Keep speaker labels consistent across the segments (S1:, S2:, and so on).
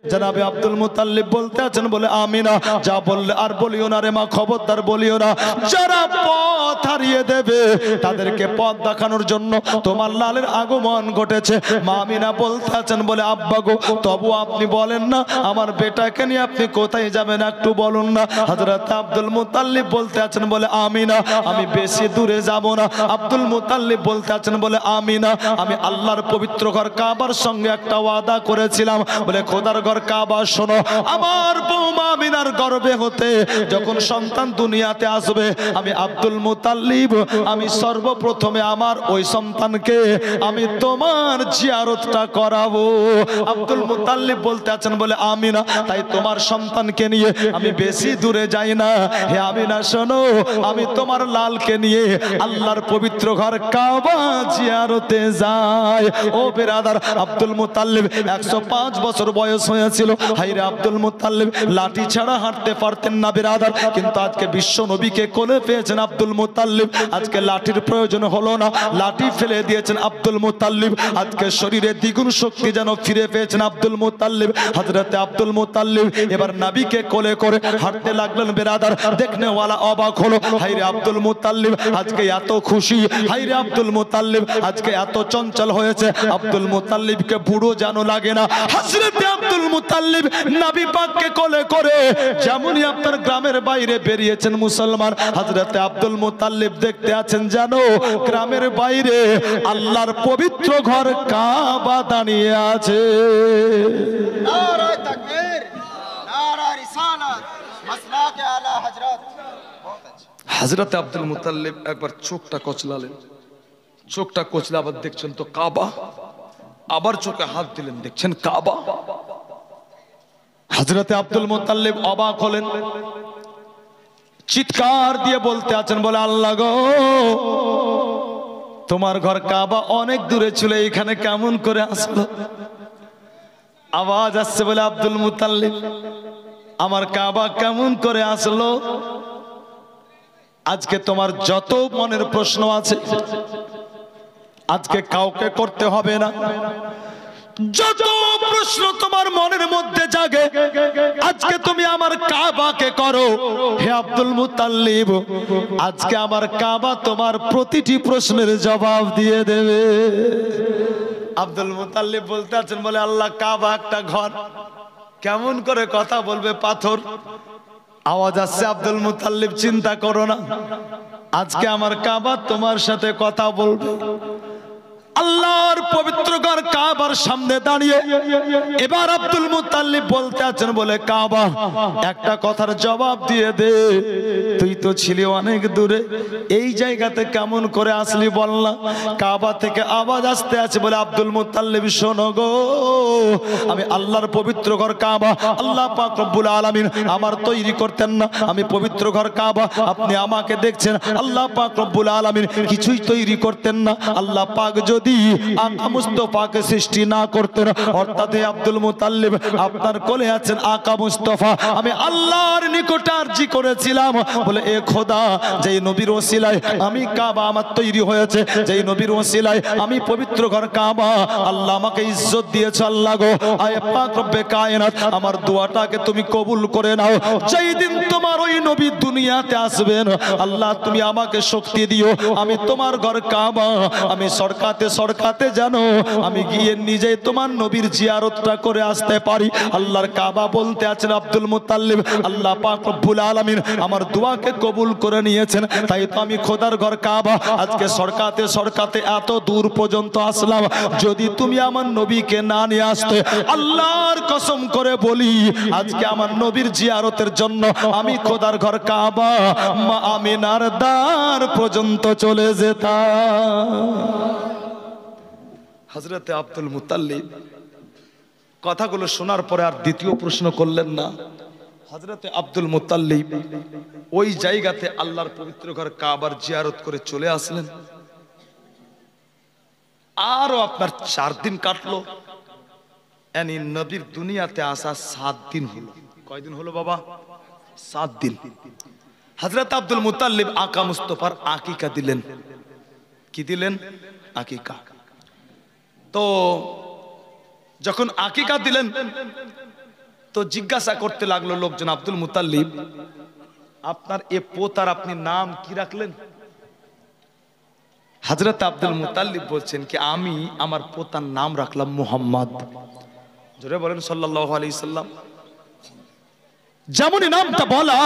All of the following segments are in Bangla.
S1: জনাবে আব্দুল মুতাল্লিব বলতে আছেন বলে আমিনা যা বললে আর বলিও না রে মা, খবরদার বলিও না। যারা পথ হারিয়ে দেবে তাদেরকে পথ দেখানোর জন্য তোমার লালের আগমন ঘটেছে। মা আমিনা বলতে আছেন বলে আব্বা গো, তবু আপনি বলেন না আমার বেটাকে নিয়ে আপনি কোথায় যাবেন একটু বলুন না। হযরত আব্দুল মুতাল্লিব বলতে আছেন বলে আমিনা আমি বেশি দূরে যাব না। আব্দুল মুতাল্লিব বলতে আছেন বলে আমিনা আমি আল্লাহর পবিত্র ঘর কাবার সঙ্গে একটা ওয়াদা করেছিলাম। বলে খোদার ঘর কাবা শোনো, আমার বৌমা আমিনার গর্ভে হতে যখন সন্তান দুনিয়াতে আসবে আমি আব্দুল মুতাল্লিব আমি সর্বপ্রথমে আমার ওই সন্তানকে আমি তোমার জিয়ারতটা করাবো। আব্দুল মুতাল্লিব বলতে আছেন বলে আমিনা তাই তোমার সন্তানকে নিয়ে আমি বেশি দূরে যাই না। হে আমিনা শোনো, আমি তোমার লালকে নিয়ে আল্লাহর পবিত্র ঘর কাবা জিয়ারতে যাই। ও বিরাদার, আব্দুল মুতাল্লিব 105 বছর বয়স হয়েছিল। হায়রে আব্দুল মুতাল্লিব লাঠি ছাড়া হাঁটতে পারতেন না বিরাদার, কিন্তু আজকে বিশ্ব নবীকে কোলে পেয়েছেন আব্দুল মুতাল্লিব। আজকে লাঠির প্রয়োজন হলো না, লাঠি ফেলে দিয়েছেন আব্দুল মুতাল্লিব। আজকে শরীরে দ্বিগুণ শক্তি যেন ফিরে পেয়েছেন আব্দুল মুতাল্লিব। হযরতে আব্দুল মুতাল্লিব এবার নবীকে কোলে করে হাঁটতে লাগলেন বিরাদার। দেখনে ওয়ালা অবাক হলো, হায়রে আব্দুল মুতাল্লিব আজকে এত খুশি, হায়রে আব্দুল মুতাল্লিব আজকে এত চঞ্চল হয়েছে। আব্দুল মুতাল্লিবকে বুড়ো যেন লাগে না। হযরতে আব্দুল মুতাল্লিব নবী পাককে কোলে করে যেমনই আপনার গ্রামের বাইরে বেরিয়েছেন মুসলমান, হযরতে আব্দুল মুতাল্লিব দেখতে আছেন জানো গ্রামের বাইরে আল্লাহর পবিত্র ঘর কাবা দাঁড়িয়ে আছে।
S2: নারায়ে তাকবীর, নারায়ে রিসালাত, মাসলাকে আলা হযরত।
S1: হযরতে আব্দুল মুতাল্লিব একবার চোখটা কচলালেন, চোখটা কচলে আবার দেখছেন তো কাবা, আবার চোখে হাত দিলেন দেখছেন কাবা। হযরতে আব্দুল মুতাল্লিব অবাক হলেন, চিৎকার দিয়ে বলতে আছেন বলে আল্লাহ গো, তোমার ঘর কাবা অনেক দূরে ছিল, এখানে কেমন করে আসলো? আওয়াজ আসছে বলে আব্দুল মুতাল্লিব আমার কাবা কেমন করে আসলো? আজকে তোমার যত মনের প্রশ্ন আছে আজকে কাউকে করতে হবে না। যত প্রশ্ন তোমার মনের মধ্যে জাগে আজকে তুমি আমার কাবাকে করো। হে আব্দুল মুতাল্লিব আজকে আমার কাবা তোমার প্রতিটি প্রশ্নের জবাব দিয়ে দেবে। আব্দুল মুতাল্লিব বলতে আছেন বলে আল্লাহ কাবা একটা ঘর, কেমন করে কথা বলবে পাথর? আওয়াজ আসছে আব্দুল মুতাল্লিব চিন্তা করো না, আজকে আমার কাবা তোমার সাথে কথা বলবে। আল্লাহর পবিত্র ঘর কাবার সামনে দাঁড়িয়ে এবার আব্দুল মুতাল্লিব বলতে আছেন বলে কাবা একটা কথার জবাব দিয়ে দে, তুই তো ছিলি অনেক দূরে, এই জায়গাতে কেমন করে আসলি বল না? কাবা থেকে আওয়াজ আসতে আছে বলে আব্দুল মুতাল্লিব শোনো গো, আমি আল্লাহর পবিত্র ঘর কাবা আল্লাহ পাক রব্বুল আলামিন আমার তৈরি করতেন না, আমি পবিত্র ঘর কাবা আপনি আমাকে দেখছেন, আল্লাহ পাক রব্বুল আলামিন কিছুই তৈরি করতেন না। আল্লাহ পাক যদি আকা মুস্তাফাকে সৃষ্টি না করতেন, অর্থাৎ আব্দুল মুতাল্লিব আপনার কোলে আছেন আকা মুস্তাফা, আমি আল্লাহর নিকটে আরজি করেছিলাম বলে এ খোদা যেই নবীর ওসিলায় আমি কাবা আমার তৈরি হয়েছে, যেই নবীর ওসিলায় আমি পবিত্র ঘর কাবা আল্লাহ আমাকে ইজ্জত দিয়েছে, আল্লাহ গো আয় পাক রব্বে কায়নাত আমার দোয়াটাকে তুমি কবুল করে নাও। যেই দিন তোমার ওই নবী দুনিয়াতে আসবেন আল্লাহ তুমি আমাকে শক্তি দিও, আমি তোমার ঘর কাবা আমি সরকাতে সরকাতে জানো আমি গিয়ে নিজে তোমার নবীর জিয়ারতটা করে আসতে পারি। আল্লাহর কাবা বলতে আছেন আব্দুল মুতাল্লিব আল্লাহ পাক রব্বুল আলামিন আমার দোয়াকে কবুল করে নিয়েছেন, তাই তো আমি খোদার ঘর কাবা আজকে সরকাতে সরকাতে এত দূর পর্যন্ত আসলাম। যদি তুমি আমার নবীকে না নিয়ে আসতে আল্লাহর কসম করে বলি আজকে আমার নবীর জিয়ারতের জন্য আমি খোদার ঘর কাবা মা আমিনার দ্বার পর্যন্ত চলে যেতাম। হযরতে আব্দুল মুতাল্লিব কথাগুলো শোনার পরে আর দ্বিতীয় প্রশ্ন করলেন না। হযরতে আব্দুল মুতাল্লিব ওই জায়গাতে আল্লাহর পবিত্র ঘর কাবার জিয়ারত করে চলে আসলেন। আরো আপনার 4 দিন কাটলো, यानी নবীর দুনিয়াতে আসা 7 দিন হলো। কয়দিন হলো বাবা? 7 দিন। হযরত আব্দুল মুতাল্লিব আকা মুস্তাফার আকিকা দিলেন। কি দিলেন? আকিকা।
S3: তো যখন আকিকা দিলেন
S1: তো জিজ্ঞাসা করতে লাগলো লোকজন, আব্দুল মুতাল্লিব আপনার এ পোতার আপনি নাম কি রাখলেন? হযরত আব্দুল মুতাল্লিব বলছেন কি আমি আমার পোতার নাম রাখলাম মুহাম্মদ। জোরে বলেন সাল্লাল্লাহু আলাইহি সাল্লাম। যেমনই নামটা বলা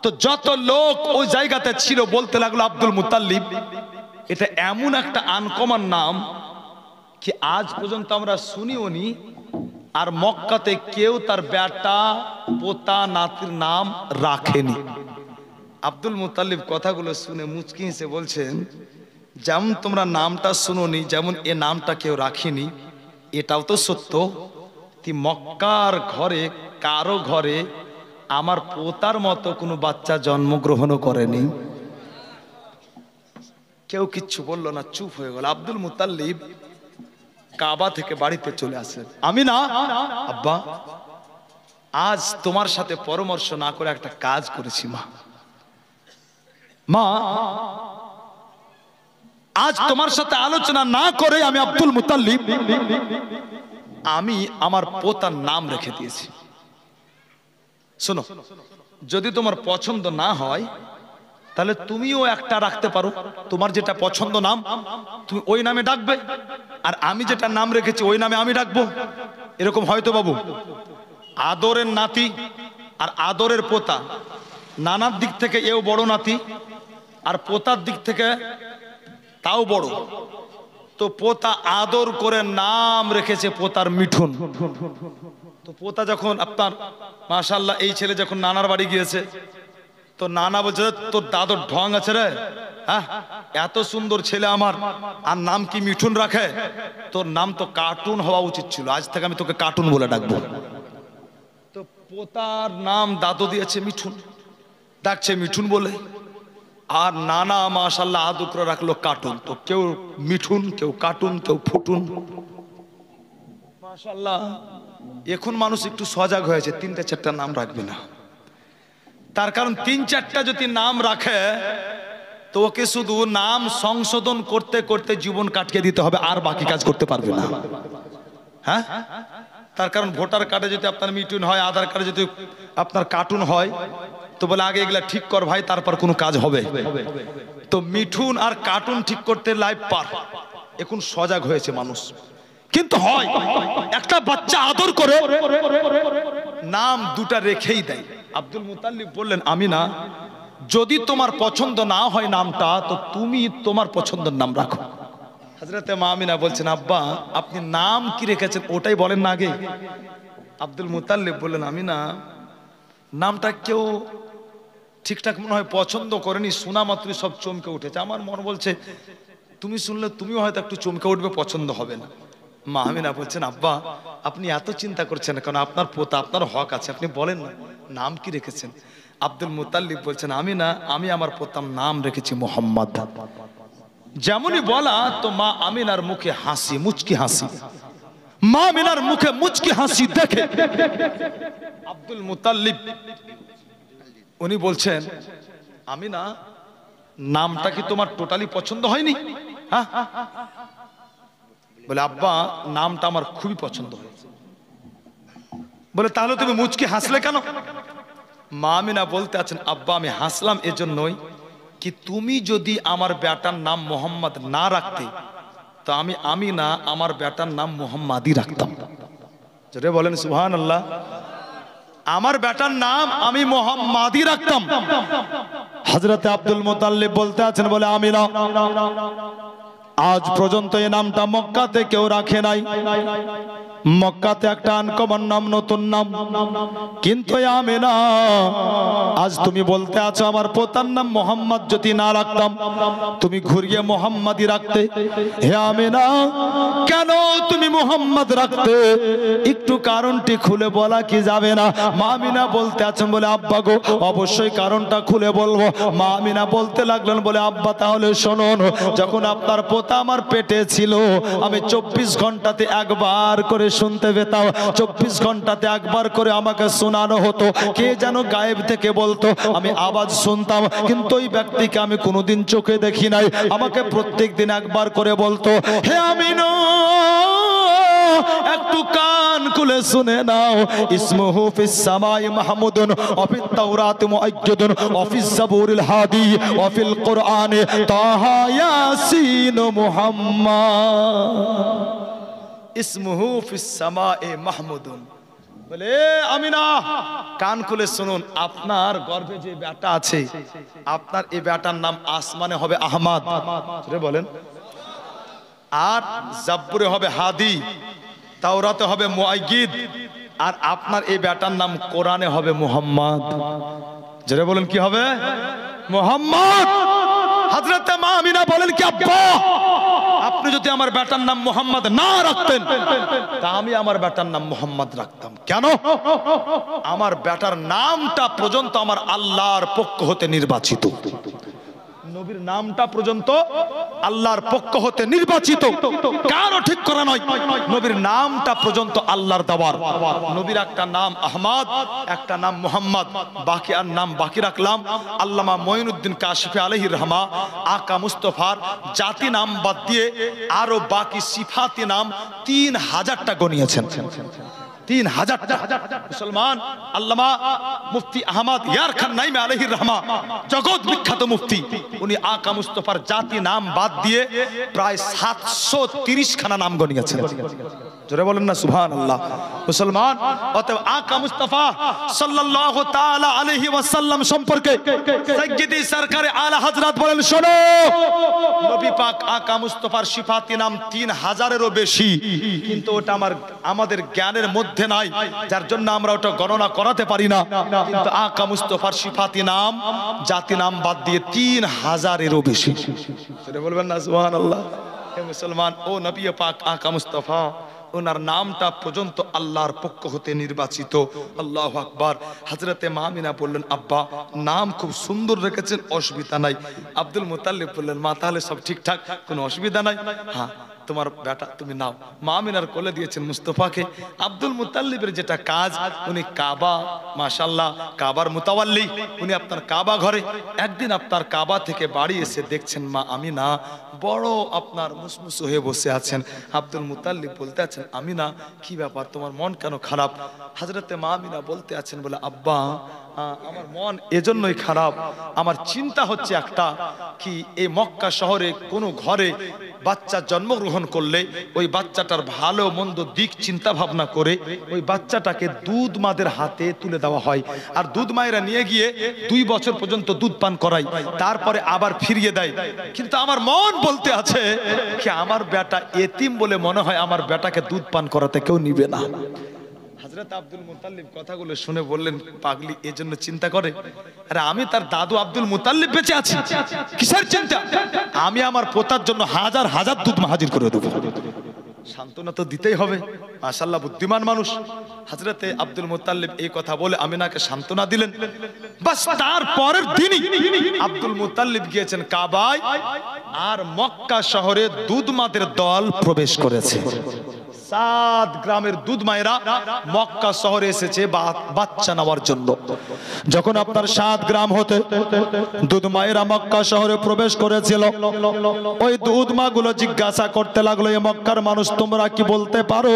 S1: তো যত লোক ওই জায়গাতে ছিল বলতে লাগলো আব্দুল মুতাল্লিব এটা এমন একটা আনকমন নাম কি আজ পর্যন্ত আমরা শুনিওনি, আর মক্কাতে কেউ তার বেটা পোতা নাতির নাম রাখেনি। আব্দুল মুতাল্লিব কথাগুলো শুনে মুচকি হেসে বলছেন যেমন তোমরা নামটা শুনোনি, যেমন এ নামটা কেউ রাখেনি, এটাও তো সত্য মক্কার ঘরে কারো ঘরে আমার পোতার মতো কোনো বাচ্চা জন্মগ্রহণও করেনি। কেউ কিচ্ছু বললো না, চুপ হয়ে গেল। আব্দুল মুতাল্লিব কাবা থেকে বাড়িতে চলে আসেন। আমি না আব্বা আজ তোমার সাথে পরামর্শ না করে একটা কাজ করেছি মা, আজ তোমার সাথে আলোচনা না করে আমি আব্দুল মুতাল্লিব আমি আমার পোতার নাম রেখে দিয়েছি। শোনো, যদি তোমার পছন্দ না হয় তাহলে তুমিও একটা রাখতে পারো, তোমার যেটা পছন্দ নাম তুমি ওই নামে ডাকবে, আর আমি যেটা নাম রেখেছি ওই নামে আমি ডাকবো। এরকম হয়তো বাবু আদরের নাতি আর আদরের পোতা, নানার দিক থেকে এও বড় নাতি আর পোতার দিক থেকে তাও বড়। তো পোতা আদর করে নাম রেখেছে পোতার মিঠুন। তো পোতা যখন আপনার মাশাআল্লাহ এই ছেলে যখন নানার বাড়ি গিয়েছে তো নানা বলছে তোর দাদুর ঢং আছে রে, হ্যাঁ এত সুন্দর ছেলে আমার আর নাম কি মিঠুন রাখে, তোর নাম তো কার্টুন হওয়া উচিত ছিল, আজ থেকে আমি তোকে কার্টুন বলে ডাকবো। তো পোতার নাম দাদু দিয়েছে মিঠুন, ডাকছে মিঠুন বলে, আর নানা মাশাআল্লাহ আদর করে রাখলো কার্টুন। তো কেউ মিঠুন, কেউ কার্টুন, কেউ ফুটুন। মাশাআল্লাহ এখন মানুষ একটু সজাগ হয়েছে, 3-4টা নাম রাখবে না। তার কারণ 3-4টা যদি নাম রাখে তো ওকে শুধু নাম সংশোধন করতে করতে জীবন কাটিয়ে দিতে হবে, আর বাকি কাজ করতে পারবে না। হ্যাঁ, তার কারণ ভোটার কার্ডে যদি আপনার মিঠুন হয়, আধার কার্ডে যদি আপনার কার্টুন হয় তো বলে আগে এগুলা ঠিক কর ভাই, তারপর কোনো কাজ হবে। তো মিঠুন আর কার্টুন ঠিক করতে লাইফ পার। এখন সজাগ হয়েছে মানুষ, কিন্তু হয় একটা বাচ্চা আদর করে নাম দুটা রেখেই দেয়। আব্দুল মুতাল্লিব বললেন আমি না, যদি তোমার পছন্দ না হয় নামটা তো তুমি তোমার পছন্দের নাম রাখো। হযরতে মা আমিনা বলছেন আব্বা আপনি নাম কি রেখেছেন ওটাই বলেন না আগে। আব্দুল মুতাল্লিব বললেন আমি না, নামটা কেউ ঠিকঠাক মনে হয় পছন্দ করেনি, শোনা মাত্রই সব চমকে উঠেছে। আমার মন বলছে তুমি শুনলে তুমিও হয়তো একটু চমকে উঠবে, পছন্দ হবে না। মা আমিনা বলছেন আব্বা আপনি এত চিন্তা করছেন কারণ আপনার পোতা, আপনার হক আছে, আপনি বলেন না নাম কি রেখেছেন। আব্দুল মুতাল্লিব বলছেন আমি না, আমি আমার পোতার নাম রেখেছি মুহাম্মদ। যেমনই বলা তো মা আমিনার মুখে হাসি, মুচকি হাসি। মা আমিনার মুখে মুচকি হাসি দেখে আব্দুল মুতাল্লিব উনি বলছেন আমি না, নামটা কি তোমার টোটালি পছন্দ হয়নি? হ্যাঁ বলে আব্বা নামটা আমার খুবই পছন্দ হয়েছে। বলে তাহলে তুমি মুচকি হাসলে কেন? মা আমিনা বলতে আছেন আব্বা আমি হাসলাম এজন্যই কি তুমি যদি আমার বেটার নাম মোহাম্মদ না রাখতে তো আমি আমিনা আমার বেটার নাম মোহাম্মদই রাখতাম। যেটা বলেন সুবহানাল্লাহ, আমার বেটার নাম আমি মোহাম্মদই রাখতাম। হযরতে আব্দুল মুতাল্লিব বলতে আছেন বলে আমিনা আজ পর্যন্ত এই নামটা মক্কাতে কেউ রাখে নাই। মক্কাতে একটা আনকমন নাম, নতুন নাম, কিন্তু আমিনা আজ তুমি বলতে আছো আমার পোতার নাম মোহাম্মদ যদি না রাখতাম তুমি ঘুরিয়ে মোহাম্মদই রাখতে। হে আমিনা কেন তুমি মোহাম্মদ রাখতে, একটু কারণটি খুলে বলা কি যাবে না? মা আমিনা বলতে আছেন বলে আব্বা গো অবশ্যই কারণটা খুলে বলবো। মা আমিনা বলতে লাগলেন বলে আব্বা তাহলে শুনুন, যখন আপনার পোতা আমার পেটে ছিল আমি 24 ঘন্টাতে একবার করে শুনতে পেতাম, 24 ঘন্টাতে একবার করে আমাকে শোনানো হতো। কে যেন গায়েব থেকে বলতো, আমি আওয়াজ শুনতাম কিন্তু ওই ব্যক্তিকে আমি কোনোদিন চোখে দেখি নাই। আমাকে প্রত্যেক দিন একবার করে বলতো হে আমিনা একটু কান খুলে শুনে নাও। ইসমুহু ফিস সামাই মাহমুদুন ওয়া ফিত তাওরাতি মুআজ্জাদুন ওয়া ফিস জাবুরিল হাদি ওয়া ফিল কুরআনে তাহা ইয়াসিন মুহাম্মদ। ইসমুহু ফিস সামাই মাহমুদুন। বলে আমিনা কান খুলে শুনুন, আপনার গর্ভে যে বেটা আছে, আপনার এই বেটার নাম আসমানে হবে আহমদ, বলেন, আর জাব্বুরে হবে হাদি, তাওরাতে হবে মুআজ্জিদ, আর আপনার এই বেটার নাম কোরআনে হবে মুহাম্মদ। যারা বলেন কি হবে? মুহাম্মদ। হযরত মা আমিনা বলেন কি আব্বা, আপনি যদি আমার বেটার নাম মুহাম্মদ না রাখতেন তা আমি আমার বেটার নাম মুহাম্মদ রাখতাম। কেন? আমার বেটার নামটা পর্যন্ত আমার আল্লাহর পক্ষ হতে নির্বাচিত, নবীর নামটা পর্যন্ত আল্লাহর পক্ষ হতে নির্বাচিত, কারো ঠিক করা নয়। নবীর নামটা পর্যন্ত আল্লাহর দেওয়ার। নবীর একটা নাম আহমদ, একটা নাম মুহাম্মদ, বাকি আর নাম বাকি রাখলাম। আল্লামা মঈনুদ্দিন কাশিফি আলাইহির রহমা আকা মুস্তফার জাতি নাম বাদ দিয়ে আরো বাকি সিফাতি নাম 3000টা গনিয়েছেন। 3000টা। মুসলমান আল্লামা মুফতি আহমদ ইয়ার খান নাইমি আলাইহির রহমা, জগৎ বিখ্যাত মুফতি, উনি আকা মুস্তফার জাতি নাম বাদ দিয়ে প্রায় 730 খানা নাম গনিয়েছেন। জোরে বলেন না সুবহানাল্লাহ। মুসলমান অতএব আকা মুস্তাফা সাল্লাল্লাহু তাআলা আলাইহি ওয়াসাল্লাম সম্পর্কে সাইয়্যিদি সরকারে আলা হযরত বলেন, শোনো, নবী পাক আকা মুস্তাফার সিফাতি নাম 3000-এরও বেশি, কিন্তু ওটা আমাদের জ্ঞানের মধ্যে নাই, যার জন্য আমরা ওটা গণনা করাতে পারি না। কিন্তু আকা মুস্তাফার সিফাতি নাম জাতি নাম বাদ দিয়ে 3000-এরও বেশি। সেটা বলবেন না সুবহানাল্লাহ। হে মুসলমান, ও নবী পাক আকা মুস্তাফা, ওনার নামটা পর্যন্ত আল্লাহর পক্ষ হতে নির্বাচিত। আল্লাহু আকবার। হযরতে মা আমিনা বললেন, আব্বা নাম খুব সুন্দর রেখেছেন, অসুবিধা নাই। আব্দুল মুতাল্লিব বললেন, মা তাহলে সব ঠিকঠাক, কোনো অসুবিধা নাই, হ্যাঁ তোমার বেটা তুমি নাও। মা আমিনার কোলে দিয়েছেন মুস্তাফাকে। আব্দুল মুতাল্লিবের যেটা কাজ, উনি কাবা, মাশাআল্লাহ কাবার মুতাওয়াল্লি, উনি আপনার কাবা ঘরে। একদিন আপনার কাবা থেকে বাড়ি এসে দেখছেন মা আমিনা বড় আপনার মুসমুস হয়ে বসে আছেন। আব্দুল মুতাল্লিব বলতে আছেন, আমিনা কি ব্যাপার, তোমার মন কেন খারাপ? হযরতে মা আমিনা বলতে আছেন, বলে আব্বা আমার মন এজন্যই খারাপ, আমার চিন্তা হচ্ছে একটা, কি এই মক্কা শহরে কোনো ঘরে বাচ্চা জন্মগ্রহণ করলে ওই বাচ্চাটার ভালো মন্দ দিক চিন্তা ভাবনা করে ওই বাচ্চাটাকে দুধ মাদের হাতে তুলে দেওয়া হয়, আর দুধ মায়েরা নিয়ে গিয়ে 2 বছর পর্যন্ত দুধ পান করায়, তারপরে আবার ফিরিয়ে দেয়। কিন্তু আমার মন বলতে আছে কি আমার বেটা এতিম বলে মনে হয় আমার বেটাকে দুধ পান করাতে কেউ নিবে না। হযরত আব্দুল মুতাল্লিব কথাগুলো শুনে বললেন, পাগলি এজন্য চিন্তা করে? আরে আমি তার দাদু আব্দুল মুতাল্লিব বেঁচে আছি, কিসের চিন্তা? আমি আমার পোতার জন্য হাজার হাজার দুধ হাজির করে দেবো। সান্ত্বনা তো দিতেই হবে। মাশাআল্লাহ বুদ্ধিমান মানুষ। হযরতে আব্দুল মুতাল্লিব এই কথা বলে আমিনাকে সান্ত্বনা দিলেন। বাস তার পরের দিনই আব্দুল মুতাল্লিব গিয়েছেন কাবায়, আর মক্কা শহরে দুধ মাদের দল প্রবেশ করেছে। 7 গ্রামের দুধ মায়েরা মক্কা শহরে এসেছে বাচ্চা নেওয়ার জন্য। যখন আপনার 7 গ্রাম হতে দুধ মায়েরা মক্কা শহরে প্রবেশ করেছিল, ওই দুধ মাগুলো জিজ্ঞাসা করতে লাগলো, এই মক্কার মানুষ তোমরা কি বলতে পারো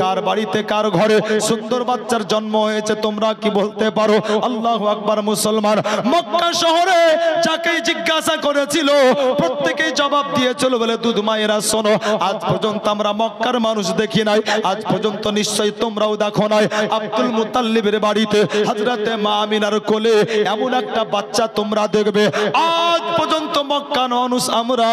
S1: কার বাড়িতে কার ঘরে সুন্দর বাচ্চার জন্ম হয়েছে? তোমরা কি বলতে পারো? আল্লাহু আকবার। মুসলমান মক্কা শহরে যাকে জিজ্ঞাসা করেছিল প্রত্যেকেই জবাব দিয়েছিল, বলে দুধ মায়েরা শোনো, আজ পর্যন্ত আমরা মক্কার মানুষ দেখি নাই, আজ পর্যন্ত নিশ্চয়ই তোমরাও দেখো নাই আব্দুল মুতাল্লিবের বাড়িতে হযরতে মা আমিনার কোলে এমন একটা বাচ্চা তোমরা দেখবে, আজ পর্যন্ত মক্কার মানুষ আমরা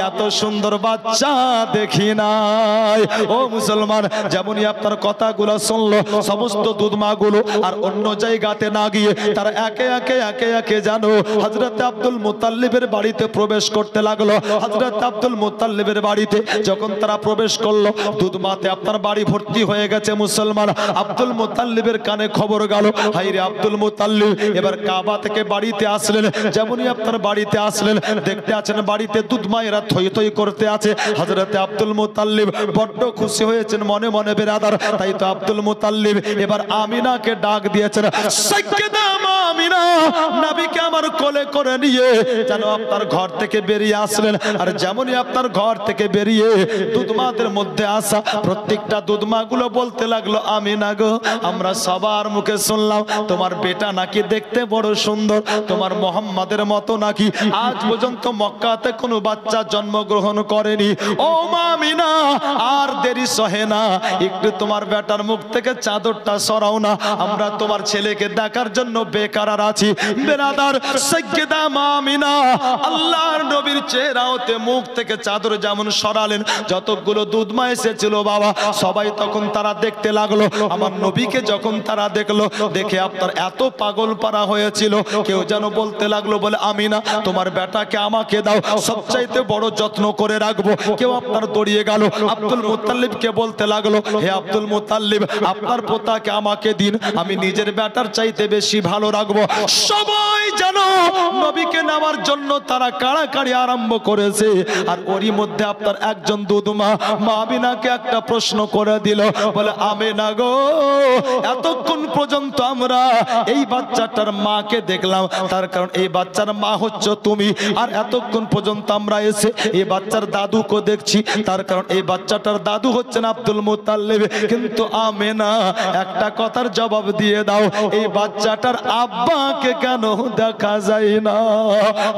S1: এত সুন্দর বাচ্চা দেখি নাই। ও মুসলমান, যেমনই আপনার কথাগুলো শুনলো সমস্ত দুধ মাগুলো আর অন্য জায়গাতে না গিয়ে তারা একে একে একে একে জানো হযরতে আব্দুল মুতাল্লিবের বাড়িতে প্রবেশ করতে লাগলো। হযরত আব্দুল মুতাল্লিবের বাড়িতে যখন তারা প্রবেশ করলো, দুধ মাতে আপনার বাড়ি ভর্তি হয়ে গেছে। মুসলমান আব্দুল মুতাল্লিবের কানে খবর গেল, হাই রে আব্দুল মুতাল্লিব এবার কাবা থেকে বাড়িতে আসলেন। যেমনই আপনার বাড়িতে আসলেন, দেখতে আছেন বাড়িতে দুধ মায়েরা থই থই করতে আছে। হযরতে আব্দুল মুতাল্লিব বড্ড খুশি হয়েছেন মনে মনে বেরাদার। তাই তো আব্দুল মুতাল্লিব এবার আমিনাকে ডাক দিয়েছেন, সাইয়্যিদা মা আমিনা, নবীকে আমার কোলে করে নিয়ে যেন আপনার ঘর থেকে বেরিয়ে আসলেন। আর যেমনই আপনার ঘর থেকে বেরিয়ে দুধ মাদের মধ্যে আসা প্রত্যেকটা দুধ মাগুলো বলতে লাগলো আমিনা গো, আমরা সবার মুখে শুনলাম তোমার বেটা নাকি দেখতে বড় সুন্দর, তোমার মোহাম্মদের মতো নাকি আজ পর্যন্ত মক্কাতে কোনো বাচ্চা জন্মগ্রহণ করেনি। ও মা আমিনা, আর দেরি সহে না, একটু তোমার বেটার মুখ থেকে চাদরটা সরাও না, আমরা তোমার ছেলেকে দেখার জন্য বেকার আছি। বেরাদার সাইয়্যিদা মা আমিনা আল্লাহর নবীর চেহারাতে মুখ থেকে চাদর যেমন সরালেন, যতগুলো দুধ মা এসেছিল বাবা সবাই তখন তারা দেখতে লাগলো। আমার নবীকে যখন তারা দেখলো, দেখে আপনার এত পাগল পারা হয়েছিল, কেউ যেন বলতে লাগলো বলে আমিনা তোমার বেটাকে আমাকে দাও, সবচাইতে বড় যত্ন করে রাখবো। কেউ আপনার দড়িয়ে গেল, আব্দুল মুত্তালিবকে বলতে লাগলো হে আব্দুল মুত্তালিব আপনার পোতাকে আমাকে দিন, আমি নিজের বেটার চাইতে বেশি ভালো রাখবো। সবাই যেন নবীকে নেওয়ার জন্য তারা কাড়াকাড়ি আরম্ভ করেছে। আর ওরই মধ্যে আপনার একজন দুধমা মা আমিনাকে একটা প্রশ্ন করে দিল, বলে আমিনা গো, এতক্ষণ পর্যন্ত আমরা এই বাচ্চাটার মাকে দেখলাম, তার কারণ এই বাচ্চার মা হচ্ছে তুমি, আর এতক্ষণ পর্যন্ত আমরা এসে এই বাচ্চার দাদুকে দেখছি, তার কারণ এই বাচ্চাটার দাদু হচ্ছেন আব্দুল মুত্তালিব। কিন্তু আমিনা একটা কথার জবাব দিয়ে দাও, এই বাচ্চাটার আব্বাকে কেন দেখা যায় না?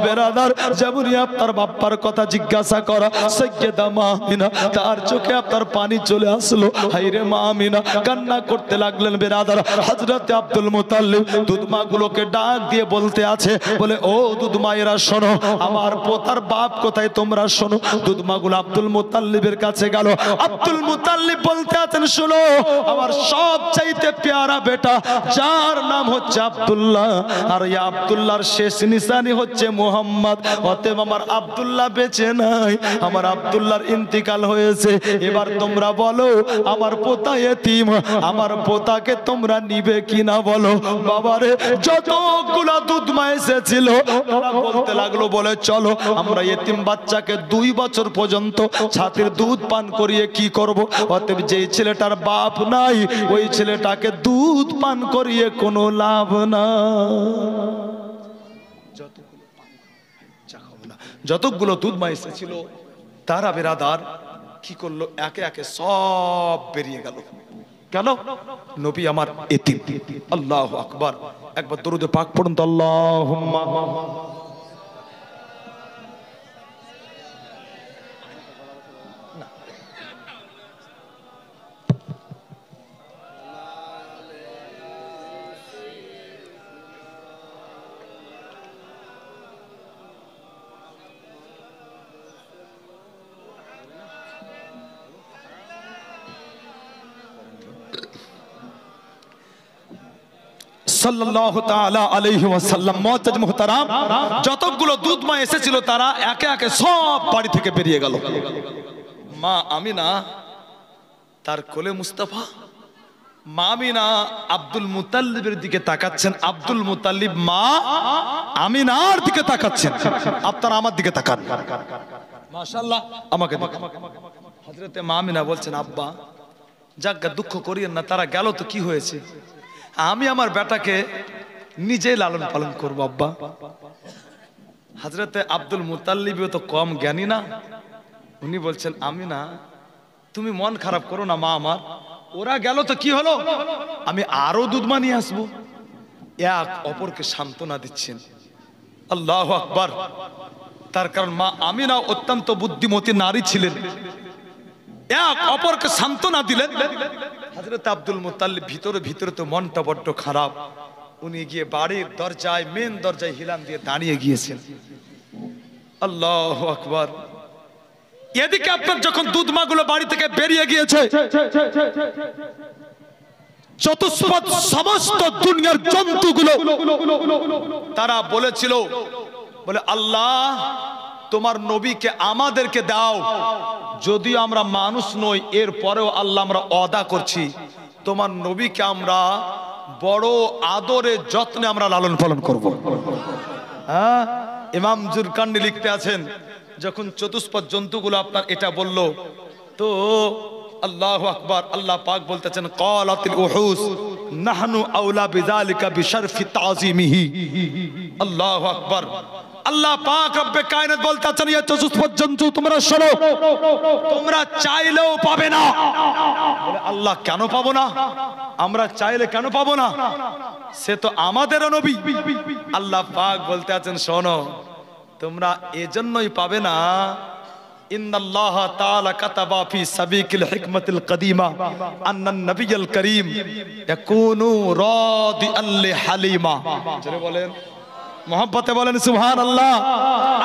S1: বেরাদার যেমনই আপনার বাপ্পার কথা জিজ্ঞাসা করা, সাইয়্যিদা মা আমিনা তার চোখে আপনার পানি চলে আসলো। হায়রে মা আমিনা কান্না করতে লাগলেন। বেরাদার হযরতে আব্দুল মুত্তালিব দুধমাগুলোকে ডাক দিয়ে বলতে আছে, বলে ও দুধমায়েরা শোনো, আমার পোতার বাপ কোথায় তোমরা শোনো। দুধমাগুলো আব্দুল মুত্তালিবের কাছে গেল। আব্দুল মুত্তালিব বলতে আছেন শোনো, আমার সবচাইতে পেয়ারা বেটা যার নাম হচ্ছে আব্দুল্লাহ, আর এই আব্দুল্লাহর শেষ নিশানি হচ্ছে মুহাম্মদ। অতএব আমার আব্দুল্লাহ বেঁচে নাই, আমার আব্দুল্লাহর ইন্তিকাল হয়েছে। এবার তোমরা বলো আমার পোতা এতিম, আমার পোতাকে তোমরা নিবে কিনা বলো। বাবারে যতগুলো দুধ মা এসেছিল তারা বলতে লাগলো বলে চলো আমরা এতিম বাচ্চাকে 2 বছর পর্যন্ত ছাতির দুধ পান করিয়ে কি করব। অতএব যে ছেলেটার বাপ নাই ওই ছেলেটাকে দুধ পান করিয়ে কোনো লাভ না। যতগুলো দুধ মা এসেছিল তারা বেরাদার কি করলো, একে একে সব বেরিয়ে গেল। কেন? নবী আমার এতিম। আল্লাহু আকবার। একবার দরুদ পাক পড়ুন তো, আল্লাহুম্মা সাল্লাল্লাহু তাআলা আলাইহি ওয়াসাল্লাম। মুআজ্জাজ মুহতারাম, যতগুলো দুধ মা এসেছিল তারা একে একে সব বাড়ি থেকে বেরিয়ে গেল। মা আমিনা তার কোলে মুস্তাফা, মা আমিনা আব্দুল মুত্তালিবের দিকে তাকাচ্ছেন, আব্দুল মুত্তালিব মা আমিনার দিকে তাকাচ্ছেন। আপনারা আমার দিকে তাকান, মাশাআল্লাহ আমাকে হযরতে মা আমিনা বলছেন আব্বা যাজ্ঞা দুঃখ করিয়েন না, তারা গেল তো কি হয়েছে, আমি আমার বেটাকে নিজেই লালন পালন করবো আব্বা। হযরতে আব্দুল মুত্তালিব তো কম জ্ঞানী না, উনি বলছেন আমিনা তুমি মন খারাপ করো না মা আমার, ওরা গেল তো কি হলো, আমি আরো দুধ মা নিয়ে আসবো। এক অপরকে সান্ত্বনা দিচ্ছেন। আল্লাহু আকবার। তার কারণ মা আমিনা অত্যন্ত বুদ্ধিমতী নারী ছিলেন, এক অপরকে সান্ত্বনা দিলেন। হযরত আব্দুল মুত্তালিব ভিতরে ভিতরে তো মনটা বড্ড খারাপ, উনি গিয়ে বাড়ির দরজায় মেন দরজায় হিলান দিয়ে দাঁড়িয়ে গিয়েছেন। আল্লাহু আকবার। এদিকে আপনার যখন দুধ মাগুলো বাড়ি থেকে বেরিয়ে গিয়েছে, চতুষ্পদ সমস্ত দুনিয়ার জন্তুগুলো তারা বলেছিল বলে আল্লাহ তোমার নবীকে আমাদেরকে দাও, যদিও আমরা মানুষ নই এরপরেও আল্লাহ আমরা ওয়াদা করছি তোমার নবীকে আমরা বড় আদরে যত্নে আমরা লালন পালন করব। হ্যাঁ, ইমাম জুরকান্নি লিখতে আছেন যখন চতুষ্পদ জন্তুগুলো আপনার এটা বলল তো আল্লাহু আকবার, আল্লাহ পাক বলতেছেন ক্বালাতিল উহুস নাহনু আওলা বিযালিকা বিশরফি তাযীমিহি। আল্লাহু আকবার। আল্লাহ পাক রব্বে কায়নাত বলতে আছেন ইয়া চতুর্থ জন্তু তোমরা শোনো, তোমরা চাইলেও পাবে না। বলে আল্লাহ কেন পাবো না? আমরা চাইলে কেন পাবো না? সে তো আমাদের নবী। আল্লাহ পাক বলতে আছেন শোনো, তোমরা এজন্যই পাবে না, ইন্নাল্লাহ তাআলা কাতাবা ফি সাবিকিল হিকমাতিল কদিমা আন্নান নবিয়্যুল করিম ইয়াকুনু রাদিআল লিহালিমা। জোরে বলেন, মোহাব্বতে বলেন সুবহানাল্লাহ।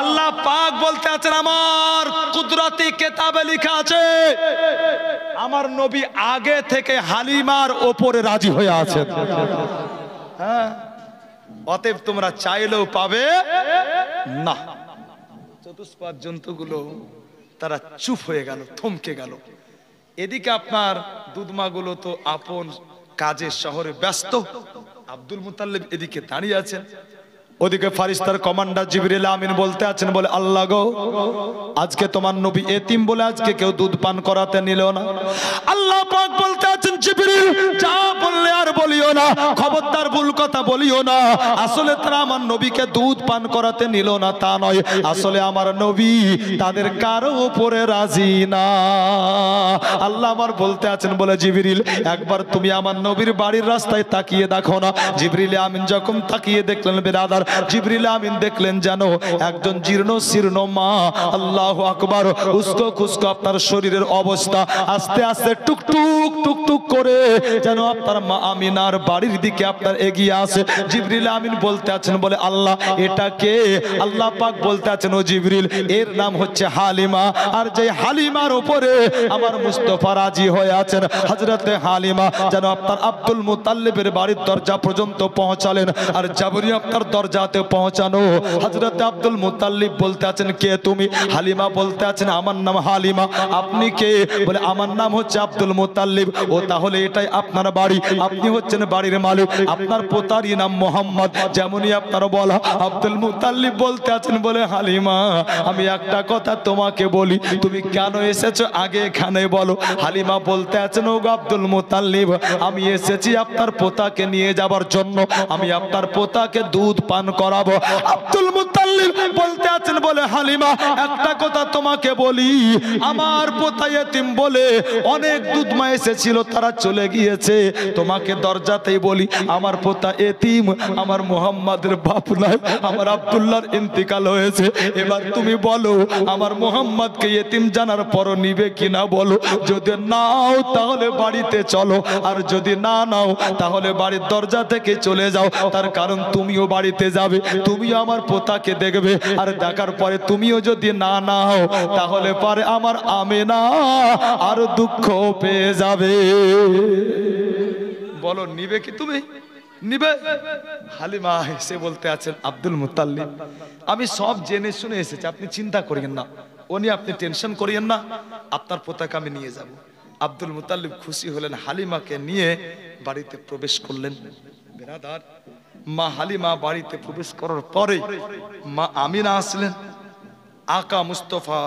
S1: আল্লাহ পাক বলতে আছেন আমার কুদরতি কিতাবে লেখা আছে আমার নবী আগে থেকে হালিমার উপরে রাজি হয়ে আছেন। হ্যাঁ, অতএব তোমরা চাইলেও পাবে না। চতুষ্পাদ জন্তুগুলো তারা চুপ হয়ে গেল, থমকে গেল। এদিকে আপনার দুধমাগুলো তো আপন কাজে শহরে ব্যস্ত। আব্দুল মুতাল্লিব এদিকে দাঁড়িয়ে আছেন। ওদিকে ফারিস্তার কমান্ডার জিবরিল আমিন বলতে আছেন, বলে আল্লাহ গো, আজকে তোমার নবী এতিম বলে আজকে কেউ দুধ পান করাতে নিল না। আল্লাহ পাক বলতে আছেন জিবরিল যা বললে আর বলিও না, খবরদার ভুল কথা বলিও না। আসলে তারা আমার নবীকে দুধ পান করাতে নিল না তা নয়, আসলে আমার নবী তাদের কারো উপরে রাজি না। আল্লাহ আমার বলতে আছেন, বলে জিবরিল একবার তুমি আমার নবীর বাড়ির রাস্তায় তাকিয়ে দেখো না। জিবরিল আমিন যখন তাকিয়ে দেখলেন বেরাদার, জিবরিল আমিন দেখলেন যেন একজন জীর্ণ শীর্ণ মা, আল্লাহু আকবার, উস্কো খুস্কো আপনার শরীরের অবস্থা, আস্তে আস্তে টুকটুক টুকটুক করে যেন আপনার মা আমিনার বাড়ির দিকে আপনার এগিয়ে আসে। জিবরিল আমিন বলতে আছেন, বলে আল্লাহ এটা কে? আল্লাহ পাক বলতে আছেন, ও জিবরিল এর নাম হচ্ছে হালিমা। আর যে হালিমার উপরে আমার মুস্তাফা রাজি হয়ে আছেন। হযরতে হালিমা যেন আপনার আব্দুল মুতাল্লিবের বাড়ির দরজা পর্যন্ত পৌঁছালেন। আর জাবরি আপনার দরজাতে পৌঁছানো। হযরতে আব্দুল মুতাল্লিব বলতে আছেন, কে তুমি? হালিমা বলতে আছেন, আমার নাম হালিমা। আপনি কে? বলে আমার নাম হচ্ছে আব্দুল মুতাল্লিব। ও তাহলে এটাই আপনার বাড়ি, আপনি হচ্ছেন বাড়ির মালিক, আপনার পোতারই নাম মোহাম্মদ যেমনই আপনার বলা। আব্দুল মুতাল্লিব বলতে আছেন, বলে হালিমা আমি একটা কথা তোমাকে বলি, তুমি কেন এসেছো আগে এখানে বলো। হালিমা বলতে আছেন, ও আব্দুল মুতাল্লিব আমি এসেছি আপনার পোতাকে নিয়ে যাবার জন্য, আমি আপনার পোতাকে দুধ পান করাবো। আব্দুল মুতাল্লিব বলতে আছেন, বলে হালিমা একটা কথা তোমাকে বলি, আমার পোতা এতিম বলে অনেক দুধ মা এসেছিল তারা চলে গিয়েছে, তোমাকে দরজাতেই বলি আমার পোতা এতিম, আমার মুহাম্মাদের বাপ নাই, আমার আব্দুল্লাহর ইন্তিকাল হয়েছে। এবার তুমি বলো আমার মুহাম্মাদকে এতিম জানার পর নিবে কিনা বলো। যদি নাও তাহলে বাড়িতে চলো, আর যদি না নাও তাহলে বাড়ির দরজা থেকে চলে যাও। তার কারণ তুমিও বাড়িতে যাবে, তুমিও আমার পোতাকে দেখবে, আর দেখার পরে তুমিও যদি না নাও তাহলে পরে আমার আমেনা আর দুঃখ পেয়ে যাবে। বলো নিবে কি তুমি? নিবে? হালিমা এসে বলতে আছেন, আব্দুল মুতাল্লিব আমি সব জেনে শুনে এসেছি, আপনি চিন্তা করিয়েন না, ও নিয়ে আপনি টেনশন করিয়েন না, আপনার পোতাকে আমি নিয়ে যাব। আব্দুল মুতাল্লিব খুশি হলেন, হালিমাকে নিয়ে বাড়িতে প্রবেশ করলেন। বেরাদার মা হালিমা বাড়িতে প্রবেশ করার পরে মা আমিনা আসলেন। আকা মুস্তফা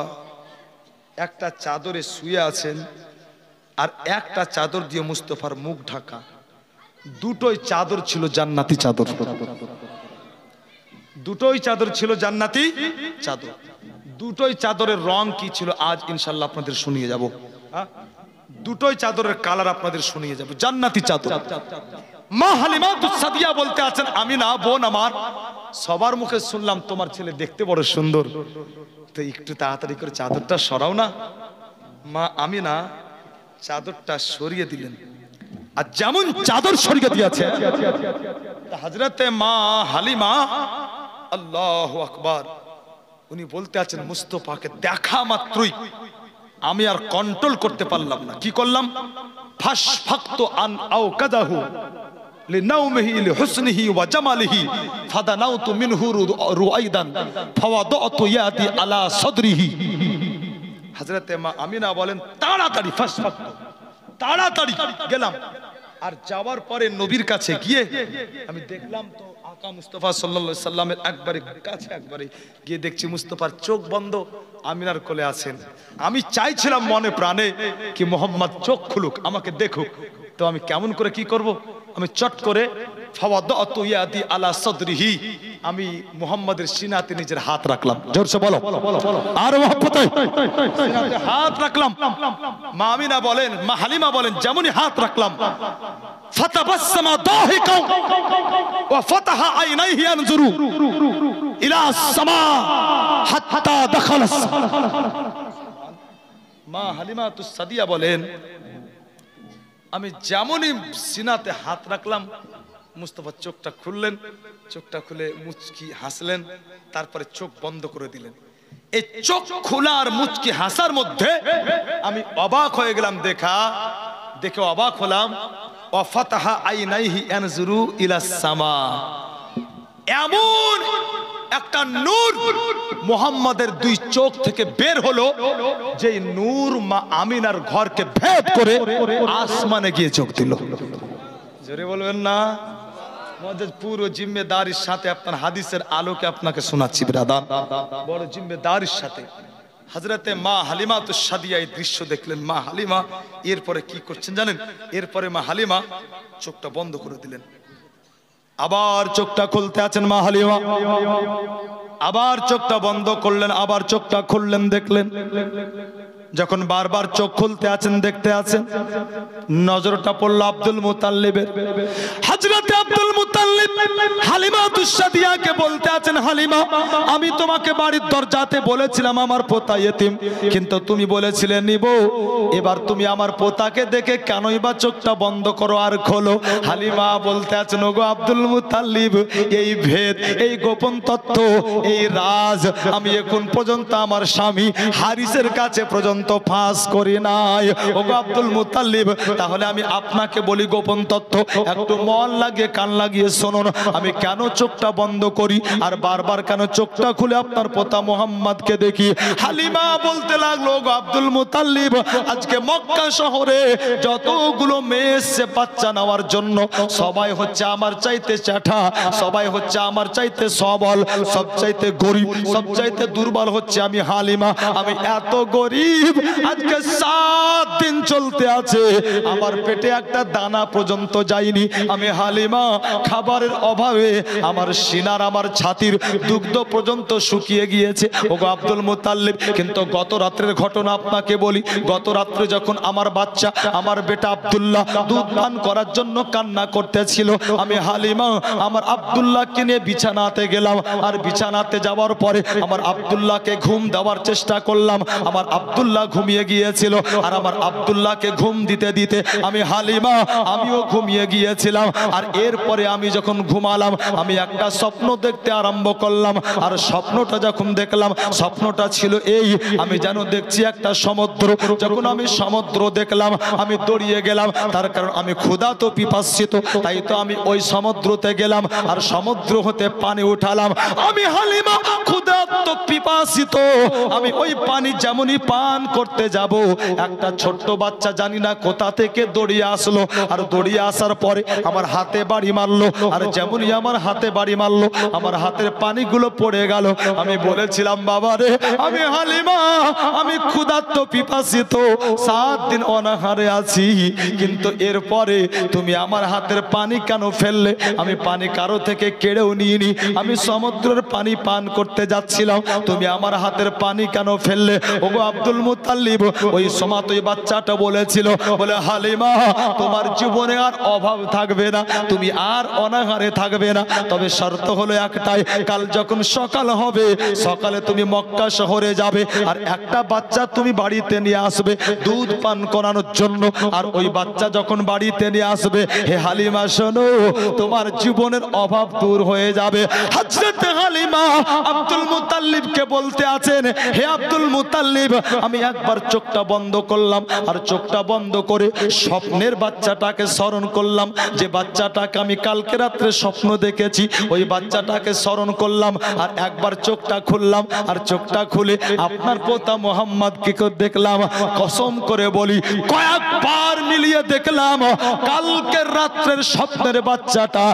S1: একটা চাদরে শুয়ে আছেন, আর একটা চাদর দিয়ে মুস্তফার মুখ ঢাকা। দুটোই চাদর ছিল জান্নাতি চাদর, দুটোই চাদর ছিল জান্নাতি চাদর। দুটোই চাদরের রং কি ছিল আজ ইনশাআল্লাহ আপনাদের শুনিয়ে যাব। দুটোই চাদরের কালার আপনাদের শুনিয়ে যাব। জান্নাতি চাদর। মা হালিমা সাদিয়া বলতে আছেন, আমি না বোন আমার, সবার মুখে শুনলাম তোমার ছেলে দেখতে বড় সুন্দর, তো একটু তাড়াতাড়ি করে চাদরটা সরাও না। মা আমিনা চাদরটা সরিয়ে দিলেন, আর যেমন চাদর সরিয়ে দিয়েছে হযরতে মা হালিমা আল্লাহু আকবার, উনি বলতে আছেন মুস্তাফাকে দেখা মাত্রই আমি আর কন্ট্রোল করতে পারলাম না। কি করলাম? ফাশফাকতু আন আওকাদাহু লিনাউমিহি লিহুসনিহি ওয়া জামালিহি ফাদানাউতু মিনহু রুআইদান ফাওয়াদাতু ইয়াদি আলা সাদরিহি। হযরতে মা আমিনা বলেন তাড়াতাড়ি ফাশফাকতু, তাড়াতাড়ি গেলাম। আর যাওয়ার পরে নবীর কাছে গিয়ে আমি দেখলাম তো আকা মুস্তাফা সাল্লাল্লাহু আলাইহি সাল্লামের একবারে কাছে, একবারে গিয়ে দেখছি মুস্তাফার চোখ বন্ধ, আমিনার কোলে আছেন। আমি চাইছিলাম মনে প্রাণে কি মোহাম্মদ চোখ খুলুক, আমাকে দেখুক, তো আমি কেমন করে কি করব? আমি চট করে ফাওয়াদাতু ইয়াদি আলা সাদরিহি, আমি মুহাম্মাদের সিনাতে নিজের হাত রাখলাম, জোরসে বলো, আর মহব্বতে সিনাতে হাত রাখলাম। মা আমিনা বলেন, মা হালিমা বলেন, যেমনই হাত রাখলাম ফাতাবাসসামা দাহিকা ওয়া ফাতাহা আইনাইহি ইয়ানজুরু ইলা সামা হাত্তা দাখালা। মা হালিমাতুস সাদিয়া বলেন, আমি যেমনই সিনাতে হাত রাখলাম মুস্তাফা চোখটা খুললেন, চোখটা খুলে মুচকি হাসলেন, তারপরে চোখ বন্ধ করে দিলেন। এই চোখ খোলা আর মুচকি হাসার মধ্যে আমি অবাক হয়ে গেলাম, দেখে অবাক হলাম। ওয়া ফাতাহা আইনাইহি ইয়ানজুরু ইলা সামা, এমন একটা নূর মুহাম্মাদের দুই চোখ থেকে বের হলো, যে নূর মা আমিনার ঘরকে ভেদ করে আসমানে গিয়ে চোখ দিল। জোরে বলবেন না? আমাদের পুরো জিম্মেদারির সাথে আপনার হাদিসের আলোকে আপনাকে শোনাচ্ছি ব্রাদার, বড় জিম্মেদারির সাথে। হযরতে মা হালিমাতুস সাদিয়া এই দৃশ্য দেখলেন। মা হালিমা এরপরে কি করছেন জানেন? এরপরে মা হালিমা চোখটা বন্ধ করে দিলেন, আবার চোখটা খুলতে আছেন মা হালিমা, আবার চোখটা বন্ধ করলেন, আবার চোখটা খুললেন, দেখলেন যখন বারবার চোখ খুলতে আছেন, দেখতে আছেন, নজরটা পড়ল আব্দুল মুতাল্লিবের। হযরত আব্দুল মুতাল্লিব হালিমাতুস সাদিয়াকে বলতে আছেন, হালিমা, আমি তোমাকে বাড়ির দরজাতে বলেছিলাম আমার পোতা ইতিম, কিন্তু তুমি বলেছিলে নিব। এবার তুমি আমার পোতাকে দেখে কেনই বা চোখটা বন্ধ করো আর খোলো? হালিমা বলতে আছেন, ওগো আব্দুল মুতাল্লিব, এই ভেদ, এই গোপন তথ্য, এই রাজ আমি এখন পর্যন্ত আমার স্বামী হারিসের কাছে পর্যন্ত ফাঁস করি নাই। ওগো আব্দুল মুতাল্লিব, তাহলে আমি আপনাকে বলি গোপন তথ্য, একটু মন লাগিয়ে কান লাগিয়ে শুনুন। আমি কেন চোখটা বন্ধ করি আর বারবার কেন চোখটা খুলে আপনার পোতা মুহাম্মদকে দেখি? হালিমা বলতে লাগলো, ওগো আব্দুল মুতাল্লিব, আজকে মক্কা শহরে যতগুলো মেয়ে এসছে বাচ্চা নেওয়ার জন্য, সবাই হচ্ছে আমার চাইতে চ্যাঠা, সবাই হচ্ছে আমার চাইতে সবল, সব চাইতে গরিব, সব চাইতে দুর্বল হচ্ছে আমি হালিমা। আমি এত গরিব, আজকে 7 দিন চলতে আছে, আমার পেটে একটা দানা পর্যন্ত যায়নি। আমি হালিমা খাবারের অভাবে আমার সিনার, আমার ছাতির দুগ্ধ পর্যন্ত শুকিয়ে গিয়েছে। ওগো আব্দুল মুতাল্লিব, কিন্তু গত রাত্রের ঘটনা আপনাকে বলি। গত রাত্রে যখন আমার বাচ্চা, আমার বেটা আব্দুল্লাহ দুধ পান করার জন্য কান্না করতেছিল, আমি হালিমা আমার আব্দুল্লাহকে নিয়ে বিছানাতে গেলাম। আর বিছানাতে যাওয়ার পরে আমার আব্দুল্লাহকে ঘুম দেওয়ার চেষ্টা করলাম। আমার আব্দুল্লাহ ঘুমিয়ে গিয়েছিল, আর আমার আব্দুল্লাহকে ঘুম দিতে দিতে আমি হালিমা আমিও ঘুমিয়ে গিয়েছিলাম। আর এরপরে আমি যখন ঘুমালাম, আমি একটা স্বপ্ন দেখতে আরম্ভ করলাম। আর স্বপ্নটা যখন দেখলাম, স্বপ্নটা ছিল এই, আমি যেন দেখছি একটা সমুদ্র। যখন আমি সমুদ্র দেখলাম, আমি দৌড়িয়ে গেলাম, তার কারণ আমি ক্ষুধার্ত পিপাসিত, তাই তো আমি ওই সমুদ্রতে গেলাম আর সমুদ্র হতে পানি উঠালাম। আমি হালিমা ক্ষুধার্ত পিপাসিত, আমি ওই পানি যেমনই পান করতে যাব, একটা ছোট্ট বাচ্চা জানি না কোথা থেকে দৌড়িয়ে আসলো। আর দৌড়িয়ে আসার পরে আমার হাতে বাড়ি মারলো, আর যেমনই আমার হাতে বাড়ি মারলো, আমার হাতের পানিগুলো পড়ে গেল। আমি বলেছিলাম, বাবা রে, আমি হালিমা, আমি ক্ষুধার্ত পিপাসিত, 7 দিন অনাহারে আছি, কিন্তু এরপরে তুমি আমার হাতের পানি কেন ফেললে? আমি পানি কারো থেকে কেড়েও নিইনি, আমি সমুদ্রের পানি পান করতে যাচ্ছিলাম, তুমি আমার হাতের পানি কেন ফেললে? ওগো আব্দুল মুতাল্লিব, ওই সময় ওই বাচ্চাটা বলেছিল, বলে হালিমা, তোমার জীবনে আর অভাব থাকবে না, তুমি আর অনাহারে থাকবে না, তবে শর্ত হলো একটাই, কাল যখন সকাল হবে, সকালে তুমি মক্কা শহরে যাবে, আর একটা বাচ্চা তুমি বাড়িতে নিয়ে আসবে দুধ পান করানোর জন্য। আর ওই বাচ্চা যখন বাড়িতে নিয়ে আসবে, হে হালিমা শোনো, তোমার জীবনের অভাব দূর হয়ে যাবে। হযরত হালিমা আব্দুল মুতাল্লিবকে বলতে আছেন, হে আব্দুল মুতাল্লিব, আমি একবার চোখটা বন্ধ করলাম, আর চোখটা বন্ধ করে স্বপ্নের বাচ্চাটাকে স্মরণ করলাম, যে বাচ্চাটাকে আমি কালকে রাত্রে স্বপ্ন দেখেছি, ওই বাচ্চাটাকে স্মরণ করলাম। আর একবার চোখটা খুললাম, আর চোখটা খুলে আপনার পোতা মুহাম্মদকে দেখলাম। কসম করে বলি, কয়েকবার মিলিয়ে দেখলাম, কালকের রাত্রের স্বপ্নের বাচ্চাটা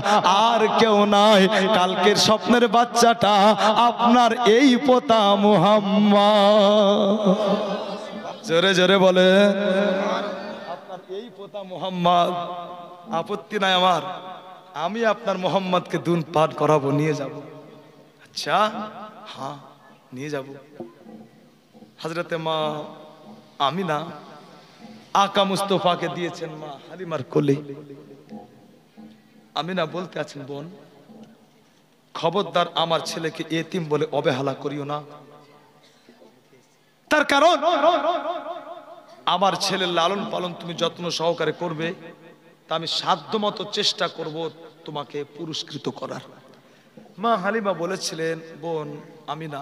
S1: আর কেউ নাই, কালকের স্বপ্নের বাচ্চাটা আপনার এই পোতা মুহাম্মদ। জোরে জোরে বলে, আপনার এই পোতা মুহাম্মদ। আপত্তি নাই আমার, আমি আপনার মুহাম্মদকে দুধ পান করাবো, নিয়ে যাব। আচ্ছা হ্যাঁ নিয়ে যাব। হযরতে মা আমিনা আকা মুস্তফাকে দিয়েছেন মা হালিমার কোলে। আমিনা বলতে আছেন, বোন খবরদার আমার ছেলেকে এতিম বলে অবহেলা করিও না। তার কারণ আমার ছেলের লালন পালন তুমি যত্ন সহকারে করবে, তা আমি সাধ্যমতো চেষ্টা করব তোমাকে পুরস্কৃত করার। মা হালিমা বলেছিলেন, বোন আমিনা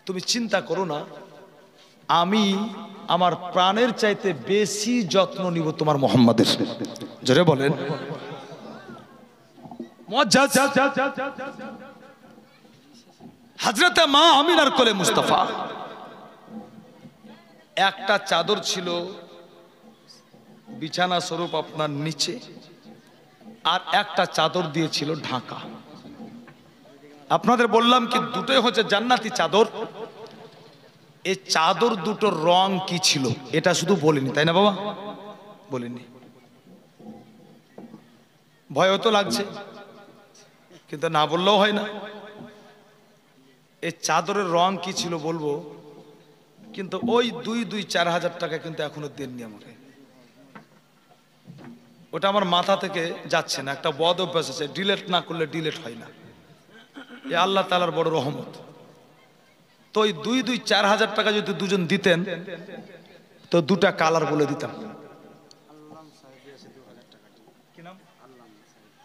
S1: তুমি চিন্তা করো না, আমি আমার প্রাণের চাইতে বেশি যত্ন নিব তোমার মোহাম্মদের। জোরে বলেন মুআজ্জাজ। হযরতে মা আমিনার কোলে মুস্তাফা। একটা চাদর ছিল বিছানা স্বরূপ আপনার নিচে, আর একটা চাদর দিয়েছিল ঢাকা। আপনাদের বললাম কি দুটোই হচ্ছে জান্নাতি চাদর। এই চাদর দুটোর রং কি ছিল এটা শুধু বলিনি, তাই না বাবা? বলিনি। ভয় তো লাগছে, কিন্তু না বললেও হয় না। এই চাদরের রং কি ছিল বলবো, কিন্তু ওই 2-4 হাজার টাকা কিন্তু এখনো দেননি আমাকে। ওটা আমার মাথা থেকে যাচ্ছে না, একটা বদ অভ্যাস আছে, ডিলেট না করলে ডিলেট হয় না। এ আল্লাহ তাআলার বড় রহমত। তো ওই 2-4 হাজার টাকা যদি দুজন দিতেন তো দুটা কালার বলে দিতাম।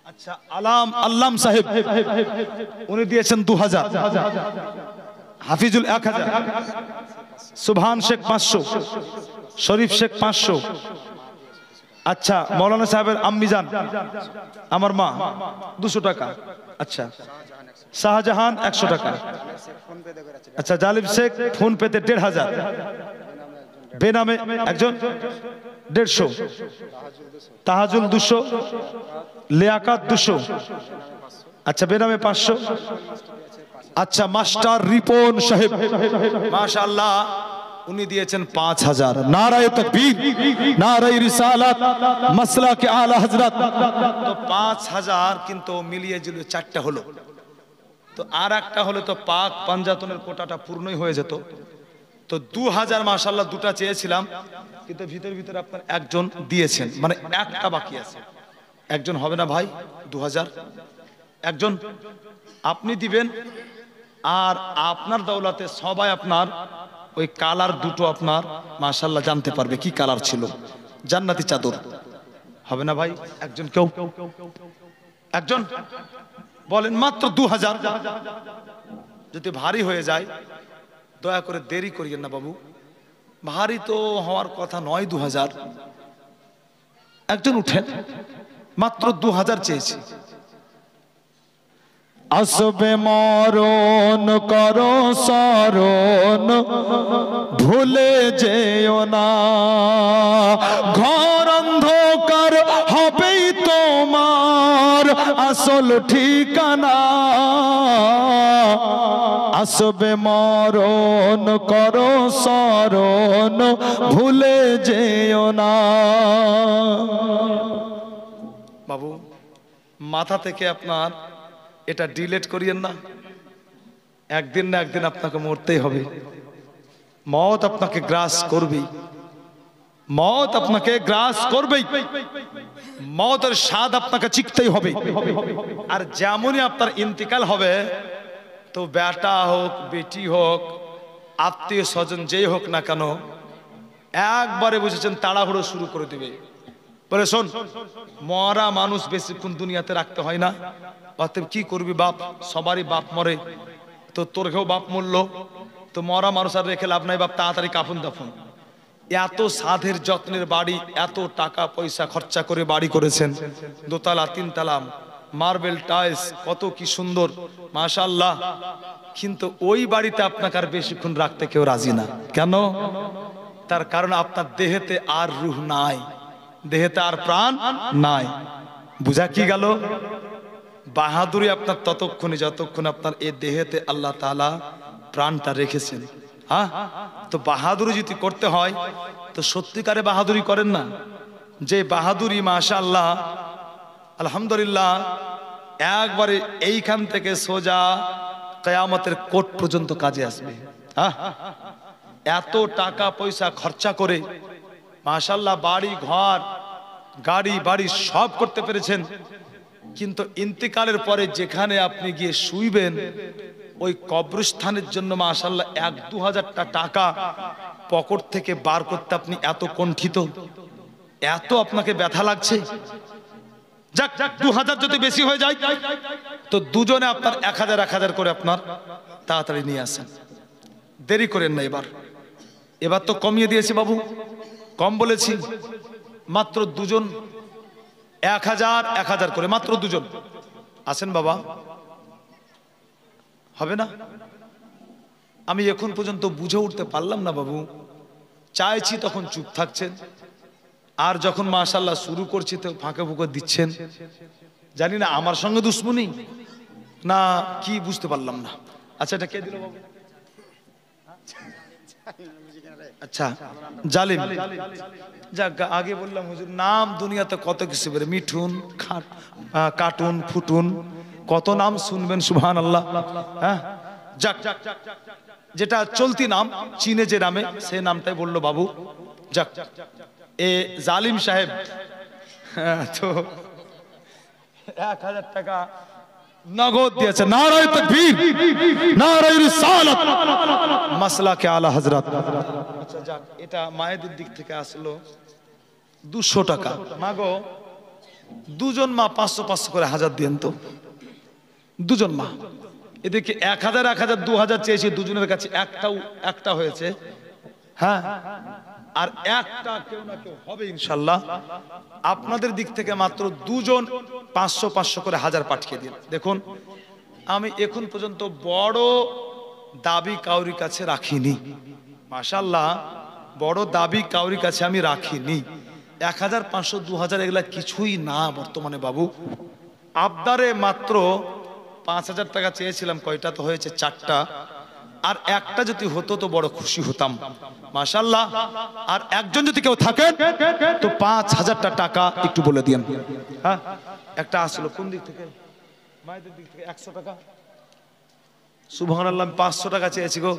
S1: আচ্ছা আল্লাম সাহেব উনি দিয়েছেন 2000, হাফিজুল 1000, সুবহান শেখ 500, শরীফ শেখ 500। আচ্ছা মৌলানা সাহেবের আম্মি জান আমার মা 200 টাকা। আচ্ছা শাহজাহান 100 টাকা। আচ্ছা জালিম শেখ ফোন পেতে 1500, বেনামে একজন 150, তাহাজুল 200, লিয়াকাত 200। আচ্ছা বেনামে 500। আচ্ছা মাস্টার রিপন সাহেব মাশাআল্লাহ উনি দিয়েছেন 5000। নারায়ে তাকবীর, নারায়ে রিসালাত, মাসলাকে আলা হযরত। তো 5000 কিন্তু মিলিয়ে জুলিয়ে 4টা হলো। তো আর একটা হলে তো পাক পাঞ্জাতনের কোটাটা পূর্ণই হয়ে যেত। তো 2000 মাশাআল্লাহ দুটা চেয়েছিলাম, কিন্তু ভিতরে আপনার একজন দিয়েছেন, মানে একটা বাকি আছে। একজন হবে না ভাই? 2000 একজন আপনি দিবেন, আর আপনার দৌলতে সবাই আপনার ওই কালার দুটো আপনার মাশাআল্লাহ জানতে পারবে কি কালার ছিল। জান্নাতি চাদর হবে না ভাই? একজন কেউ একজন বলেন, মাত্র 2000। যদি ভারী হয়ে যায় দয়া করে দেরি করিয়েন না বাবু, ভারী তো হওয়ার কথা নয়। 2000 একজন উঠেন, মাত্র 2000 চেয়েছি। আসবে মরণ করো স্মরণ ভুলে যেও না, ঘর অন্ধকার হবেই তোমার আসল ঠিকানা। আসবে মরণ করো স্মরণ ভুলে যেও না। বাবু মাথা থেকে আপনার এটা ডিলিট করিয়েন না, একদিন না একদিন আপনাকে মরতেই হবে। মওত আপনাকে গ্রাস করবেই, মওত আপনাকে গ্রাস করবেই, মওতের স্বাদ আপনাকে চিখতেই হবে। আর যেমনই আপনার ইন্তিকাল হবে, তো বেটা হোক বেটি হোক আত্মীয় স্বজন যেই হোক না কেন, একবারে বুঝেছেন তাড়াহুড়ো শুরু করে দেবে। বলে শোন, মরা মানুষ বেশিক্ষণ দুনিয়াতে রাখতে হয় না, অতএব কি করবি বাপ, সবারই বাপ মরে, তো তোর কেউ বাপ মরলো, তো মরা মানুষ আর রেখে লাভ নাই বাপ, তাড়াতাড়ি কাফন দাফন। এত সাধের যত্নের বাড়ি, এত টাকা পয়সা খরচা করে বাড়ি করেছেন, 2 তলা 3 তলা, মার্বেল টাইলস, কত কি সুন্দর মাশাআল্লাহ, কিন্তু ওই বাড়িতে আপনাকে আর বেশিক্ষণ রাখতে কেউ রাজি না। কেন? তার কারণ আপনার দেহেতে আর রূহ নাই, দেহেতে আর প্রাণ নাই। বুঝা কি গেল? বাহাদুরি আপনার ততক্ষণে যতক্ষণ আপনার এই দেহেতে আল্লাহ তাআলা প্রাণটা রেখেছেন। হ্যাঁ, তো বাহাদুরি যদি করতে হয় তো সত্যিকারে বাহাদুরি করেন না। যে বাহাদুরি মাশাআল্লাহ আলহামদুলিল্লাহ একবারে এইখান থেকে সোজা কিয়ামতের কোট পর্যন্ত কাজে আসবে। এত টাকা পয়সা খরচা করে মাশাআল্লাহ বাড়ি ঘর গাড়ি বাড়ি সব করতে পেরেছেন, কিন্তু ইন্তেকালের পরে যেখানে আপনি গিয়ে শুইবেন ওই কবরস্থানের জন্য মাশাআল্লাহ 1-2 হাজার টাকা পকেট থেকে বার করতে আপনি এত কণ্ঠিত, এত আপনাকে ব্যথা লাগছে। যাক 2000 যদি বেশি হয়ে যায় তো দুজনে আপনার 1000 করে আপনার তাড়াতাড়ি নিয়ে আসেন, দেরি করেন না। এবার তো কমিয়ে দিয়েছি বাবু, কম বলেছি, মাত্র দুজন 1000 করে, মাত্র দুজন আসেন বাবা। হবে না? আমি এখন পর্যন্ত বুঝে উঠতে পারলাম না বাবু, চাইছি তখন চুপ থাকছেন, আর যখন মাশাআল্লাহ শুরু করছি তো ফাঁকে ফুঁকে দিচ্ছেন। জানি না আমার সঙ্গে দুশ্মনী না কি, বুঝতে পারলাম না। আচ্ছা এটা কে দিল বাবু? আচ্ছা জালিম। যাক আগে বললাম হুজুর নাম দুনিয়াতে কত কিছু বেরে, মিঠুন কার্টুন ফুটুন কত নাম শুনবেন, সুবহানাল্লাহ। হ্যাঁ যাক যেটা চলতি নাম চীনে যে নামে সে নামটাই বললো বাবু। যাক এ জালিম সাহেব তো 1000 টাকা নগদ দিয়েছে। নারায়ে তাকবীর, নারায়ে রিসালাত, মাসলাকে আলা হযরত। আচ্ছা যাক এটা মায়েদের দিক থেকে আসলো 200 টাকা। মাগো দুজন মা 500 করে 1000 দেন তো, দুজন মা। এদিকে 1000 2000 চেয়েছি, দুজনের কাছে একটা হয়েছে। হ্যাঁ আর একটা কেউ না কেউ হবে ইনশাআল্লাহ। আপনাদের দিক থেকে মাত্র দুজন 500 করে 1000 পাঠিয়ে দিন। দেখুন আমি এখন পর্যন্ত বড় দাবি কাউরি কাছে রাখিনি, মাশাআল্লাহ বড় দাবি কাউরি কাছে আমি রাখিনি। 1000 500 2000 এগুলা কিছুই না বর্তমানে বাবু। আবদারে মাত্র 5000 টাকা চেয়েছিলাম, কয়টা তো হয়েছে? 4টা, আর একটা যদি হতো তো বড় খুশি হতাম মাশাআল্লাহ। আর একজন যদি কেউ থাকেন তো 5000 টাকা একটু বলে দিন। হ্যাঁ একটা আসলো কোন দিক থেকে? মায়েদের দিক থেকে 100 টাকা। সুবহানাল্লাহ 500 টাকা চেয়েছি গো,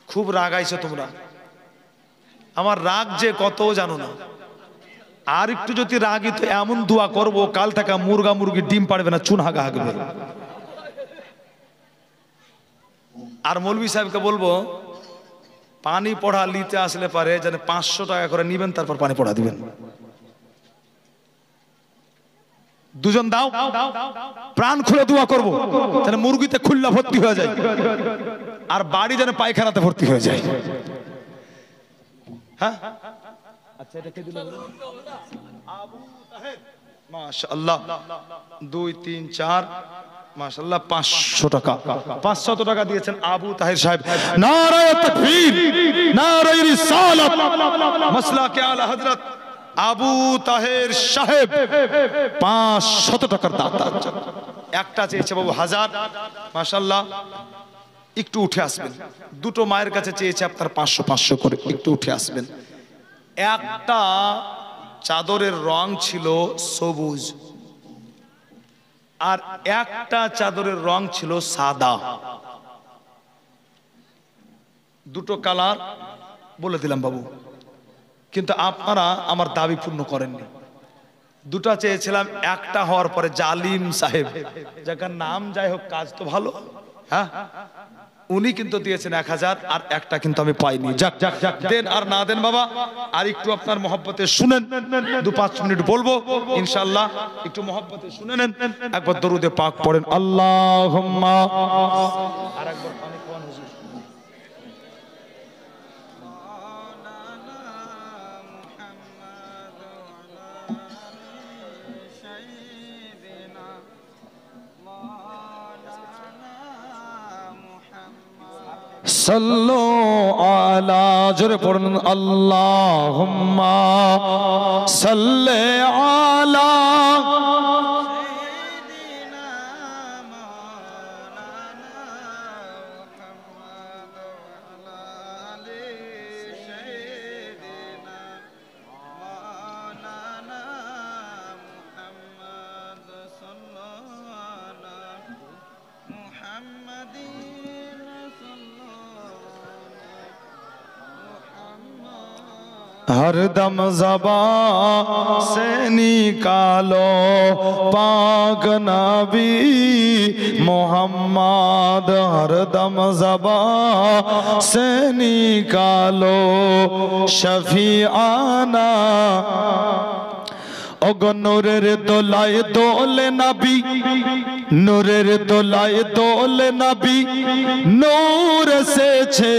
S1: খুব রাগাইছো তোমরা। আমার রাগ যে কত জানো না। আর একটু যদি রাগি তো এমন দোয়া করবো কাল থেকে মুরগা মুরগি ডিম পারবে না, চুন হাগা হাগবে। আর মৌলভী সাহেবকে বলবো পানি পড়া নিতে আসলে পারে যেন 500 টাকা করে নিবেন, তারপর পানি পড়া দিবেন। দুজন দাও, প্রাণ খুলে দোয়া করবো যেন মুরগিতে খুল্লা ভর্তি হয়ে যায় আর বাড়ি যেন পায়খানাতে ভর্তি হয়ে যায়। হ্যাঁ আচ্ছা এটা কে দিল? আবু তাহের। মাশাআল্লাহ 2 3 4 মাশাআল্লাহ 500 টাকা, 500 টাকা দিয়েছেন আবু তাহের সাহেব। নারায়ে তাকবীর, নারায়ে রিসালাত, মাসলাকে আলা হযরত আবু তাহের সাহেব 500 টাকার দাতা। একটা চেয়েছে বাবু 1000, মাশাআল্লাহ একটু উঠে আসবেন। দুটো মায়ের কাছে চেয়েছে আপনার 500 করে, একটু উঠে আসবেন। একটা চাদরের রং ছিল সবুজ আর একটা চাদরের রং ছিল সাদা, দুটো কালার বলে দিলাম বাবু, কিন্তু আপনারা আমার দাবি পূর্ণ করেননি। দুটা চেয়েছিলাম, একটা হওয়ার পরে জালিম সাহেব, যার নাম যাই হোক কাজ তো ভালো, হ্যাঁ উনি কিন্তু দিয়েছেন 1000 আর একটা কিন্তু আমি পাইনি। যাক দেন আর না দেন বাবা, আর একটু আপনার মহব্বতে শুনেন, 2-5 মিনিট বলবো ইনশাআল্লাহ, একটু মহব্বতে শুনে নেন। একবার দরুদে পাক পড়েন আল্লাহুম্মা। আর একবার পানি খাওয়ান হুজুর। সাল্লু আলা, জোরে পড়ুন আল্লাহুম্মা সাল্লি আলা
S2: محمد
S1: हरदम ज़बान से निकालो पाक नबी मोहम्मद, हरदम ज़बान से निकालो शफीआना। ओगो नूरेर दोलाए दोले नबी, नूरेर दोलाए दोले नबी नूर से छे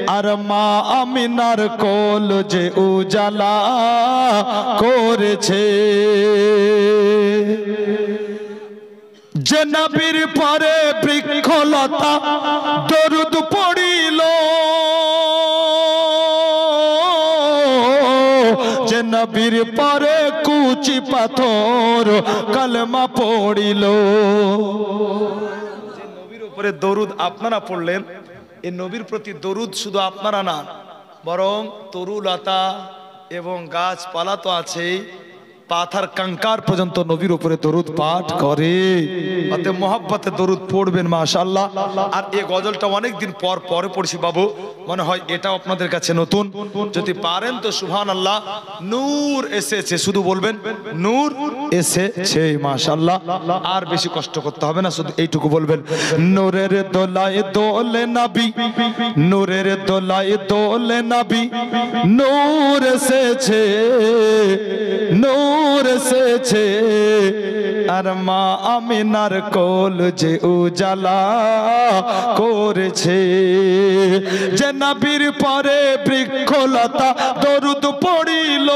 S1: আর মা আমিনার কোল যে উজালা করেছে। যে নবীর পরে বৃক্ষলতা দরুদ পড়িল, যে নবীর পরে কুচি পাথর কলমা পড়িল। যে নবীর উপরে দরুদ আপনারা পড়লেন, এই নবীর প্রতি দরুদ শুধু আপনারা না, বরং তরুলতা এবং গাছপালা তো আছেই, পাথার কাঙ্কার পর্যন্ত নবীর উপরে দরুদ পাঠ করে। অতএব মোহাব্বতে দরুদ পড়বেন মাশাআল্লাহ। আর এই গজলটা অনেকদিন পর পরে পড়ছি বাবু, মনে হয় এটাও আপনাদের কাছে নতুন। যদি পারেন তো সুবহানাল্লাহ। নূর এসেছে, শুধু বলবেন নূর এসেছে মাশাআল্লাহ। আর বেশি কষ্ট করতে হবে না, শুধু এইটুকু বলবেন নূরের দোলায় দোলে নবী, নূরের দোলায় দোলে নবী নূর এসেছে, নূর এসেছে আর মা আমিনার কোল যে উজালা করেছে। যে নবীর পরে বৃক্ষলতা দরুদ পড়িল,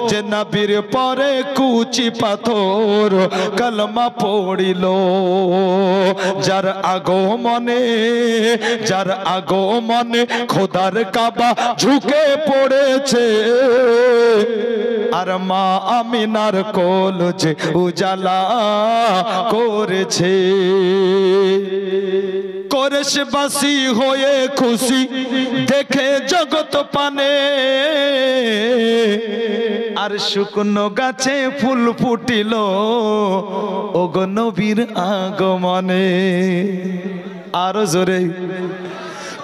S1: যে নবীর পরে কুচি পাথর কলমা পড়িল। যার আগমনে, যার আগমনে খোদার কাবা ঝুঁকে পড়েছে আর মা আমিনার কোল যে উজালা করেছে। কোরেশবাসী হয়ে খুশি দেখে জগৎ পানে, আর শুকনো গাছে ফুল ফুটিল ওগো নবীর আগমনে। আরো জোরে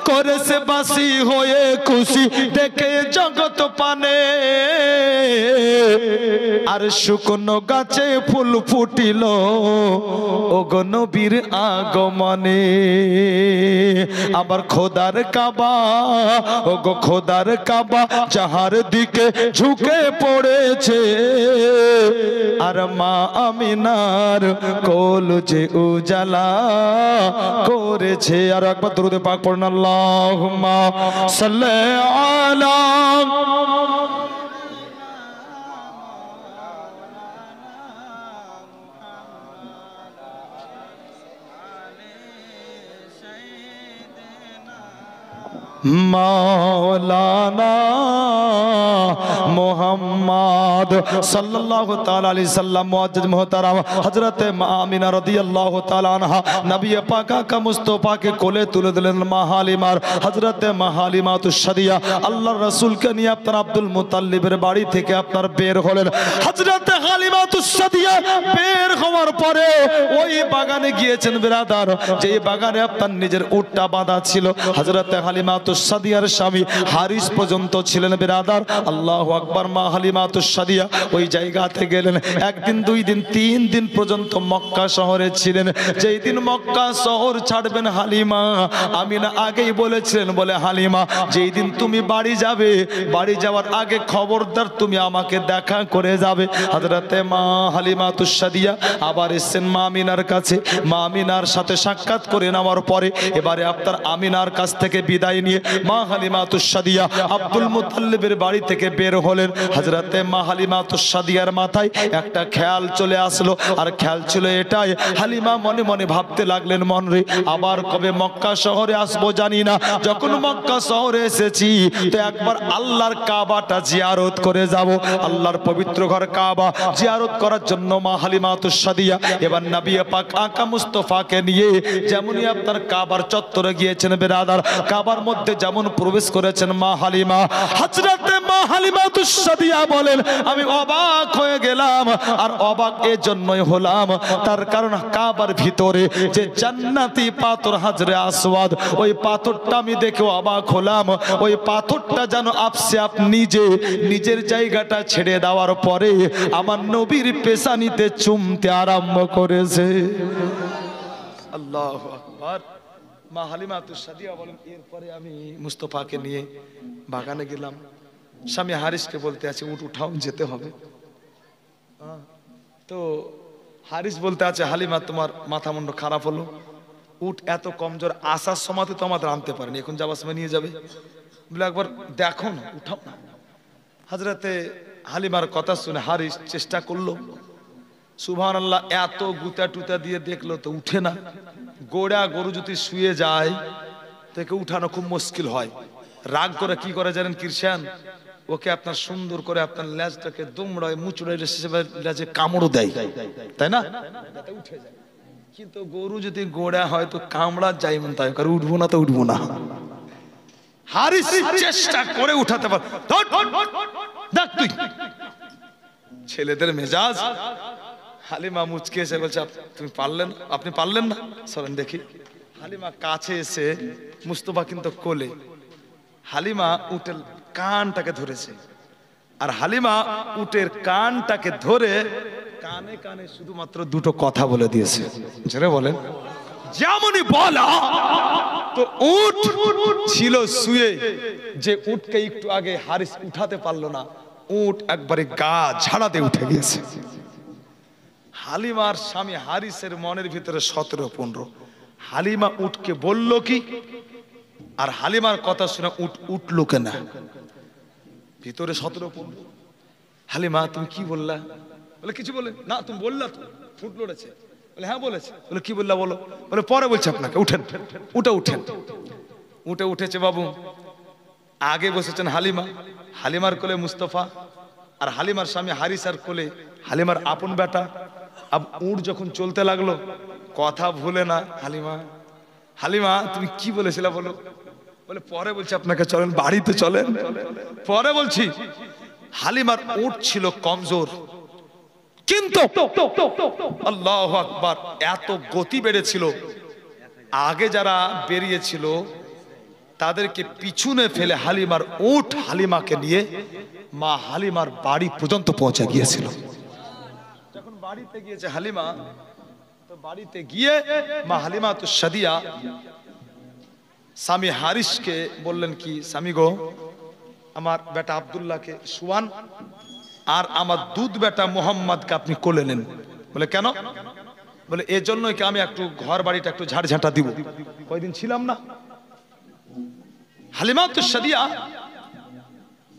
S1: কোরেশবাসী হয়ে খুশি দেখে জগৎ পানে, আর শুকনো গাছে ফুল ফুটিল ওগো নবীর আগমনে। আবার খোদার কাবা, ওগো খোদার কাবা যাহার দিকে ঝুঁকে পড়েছে আর মা আমিনার কোল যে উজালা করেছে। আর একবার দরুদে পাক পড়ুন, আল্লাহুম্মা সাল্লি আলা मौलाना मोहम्मद सल्लल्लाहु ताला अलैहि वसल्लम मुअज्जज मोहतरम हजरत आमिना रदियल्लाहु ताला अन्हा नबी पाक का मुस्तफा के कोले तुले दिलेन महालिमार हजरत महालिमातुश शादिया আল্লাহর রাসূলকে নিয়ে আপনার আব্দুল মুতাল্লিবের বাড়ি থেকে আপনার বের হলেন। হযরত হালিমাতুশ শাদিয়া বের হওয়ার পরে ওই বাগানে গিয়েছেন বিরাদার, যে বাগানে আপনার নিজের উটটা বাঁধা ছিল। হযরত হালিমাতুশ শাদিয়ার স্বামী হারিস পর্যন্ত ছিলেন বিরাদার। আল্লাহু আকবার। মা হালিমাতুশ শাদিয়া ওই জায়গাতে গেলেন। একদিন, দুই দিন, তিন দিন পর্যন্ত মক্কা শহরে ছিলেন। যেই দিন মক্কা শহর ছাড়বেন হালিমা আমিনা আগেই বলেছিলেন, বলে হালিমা যেই দিন তুমি বাড়ি যাবে, বাড়ি যাওয়ার আগে খবরদার তুমি আমাকে দেখা করে যাবে। হযরতে মা হালিমাতুশ শাদিয়া আবার এসেছেন মা আমিনার কাছে। মা আমিনার সাথে সাক্ষাৎ করে নেওয়ার পরে এবারে আপনার আমিনার কাছ থেকে বিদায় নিয়ে মা হালিমাতুশ শাদিয়া আব্দুল মুতাল্লিবের বাড়ি থেকে বের হলেন। হযরতে মা হালিমাতুশ শাদিয়ার মাথায় একটা খেয়াল চলে আসলো, আর খেয়াল ছিল এটাই, হালিমা মনে মনে ভাবতে লাগলেন, মন রে আবার কবে মক্কা শহরে আসবো জানি না, যখন মক্কা শহরে এসেছি তো একবার আল্লাহর কাবাটা জিয়ারত করে যাব। আল্লাহর পবিত্র ঘর কাবা জিয়ারত করার জন্য মা হালিমাতুশ শাদিয়া এবার নবী পাক আকা মুস্তাফাকে নিয়ে যেমনই আপনার কাবার চত্বরে গিয়েছেন বিরাদার, কাবার মধ্যে মধ্যে যেমন প্রবেশ করেছেন মা হালিমা, হযরতে মা হালিমাতুস সাদিয়া বলেন আমি অবাক হয়ে গেলাম। আর অবাক এজন্যই হলাম, তার কারণ কাবার ভিতরে যে জান্নাতি পাথর হাজরে আসওয়াদ, ওই পাথরটা আমি দেখে অবাক হলাম। ওই পাথরটা যেন আপসে আপ নিজের জায়গাটা ছেড়ে দেওয়ার পরে আমার নবীর পেশানিতে চুমতে আরম্ভ করেছে। আল্লাহু আকবার। মা হালিমাতুস সাদিয়া বলেন এরপরে আমি মুস্তাফাকে নিয়ে বাগানে গেলাম। স্বামী হারিসকে বলতে আছে উঠ উঠাও, যেতে হবে। তো হারিস বলতে আছে হালিমা তোমার মাথা মুন্ড খারাপ হলো, উঠ, এত কমজোর, আসার সময় তো আমাদের আনতে পারেনি, এখন যাবার সময় নিয়ে যাবে, বলে একবার দেখো না, উঠাও না। হযরতে হালিমার কথা শুনে হারিস চেষ্টা করলো, সুবহানাল্লাহ, এত গুতা টুতা দিয়ে দেখলো তো উঠে না। গোড়া গরু যদি শুয়ে যায় তাকে উঠানো খুব মুশকিল হয়। রাগ করে কি করে জানেন কৃষান, ওকে আপনার সুন্দর করে আপনার লেজটাকে দুমড়ায় মুচড়ায় লেজে কামড় দেয়, তাই না, যাতে উঠে যায়। কিন্তু গরু যদি গোড়া হয় তো কামড়া যায় মন তাই করে, উঠবো না তো উঠবো না। হারিস চেষ্টা করে উঠাতে পার, দেখ তুই ছেলেদের মেজাজ। হালিমা মুচকে এসে বলছে তুমি পারলেন, আপনি পারলেন না, চলেন দেখি। হালিমা কাছে এসে, মুস্তাফা কিন্তু কোলে, হালিমা উটের কানটাকে ধরেছে। আর হালিমা উটের কানটাকে ধরে কানে কানে শুধুমাত্র দুটো কথা বলে দিয়েছে। জোরে বলেন। যেমনই বলা তো উট ছিল শুয়ে, যে উটকে একটু আগে হারিস উঠাতে পারলো না, উট একবারে গা ঝাড়াতে উঠে গিয়েছে। হালিমার স্বামী হারিসের মনের ভিতরে 17-15। হালিমা উটকে বলল কি, আর হালিমার কথা শুনে উট উঠলো কেনা, ভিতরে 17-15। হালিমা তুমি কি বললা, বলে কিছু বলে না, তুমি বললা তো, ফুট লড়েছে, বলে হ্যাঁ বলেছে, বলে কি বললা বলো, বলে পরে বলছে আপনাকে, উঠেন উঠে উঠেন। উঠে উঠেছে বাবু, আগে বসেছেন হালিমা, হালিমার কোলে মুস্তাফা, আর হালিমার স্বামী হারিস আর কোলে হালিমার আপন বেটা। আব উট যখন চলতে লাগলো, কথা ভুলে না হালিমা, হালিমা তুমি কি বলেছিলে বলো, বলে পরে বলছি আপনাকে, চলেন বাড়িতে চলেন, পরে বলছি। হালিমার উট ছিল কমজোর, কিন্তু আল্লাহু আকবার এত গতি বেড়েছিল, আগে যারা বেরিয়েছিল তাদেরকে পিছনে ফেলে হালিমার উট হালিমাকে নিয়ে মা হালিমার বাড়ি পর্যন্ত পৌঁছে গিয়েছিল। যখন বাড়িতে গিয়েছে হালিমা, তো বাড়িতে গিয়ে মা হালিমাতুস সাদিয়া স্বামী হারিসকে বললেন কি, স্বামী গো, আমার বেটা আব্দুল্লাহকে শুয়ান, আর আমার দুধ বেটা মোহাম্মদকে আপনি কোলে নেন। বলে কেন, বলে এই জন্যই কি আমি একটু ঘর বাড়িটা একটু ঝাড়ঝাঁটা দিব, কয়দিন ছিলাম না। হালিমাতুস সাদিয়া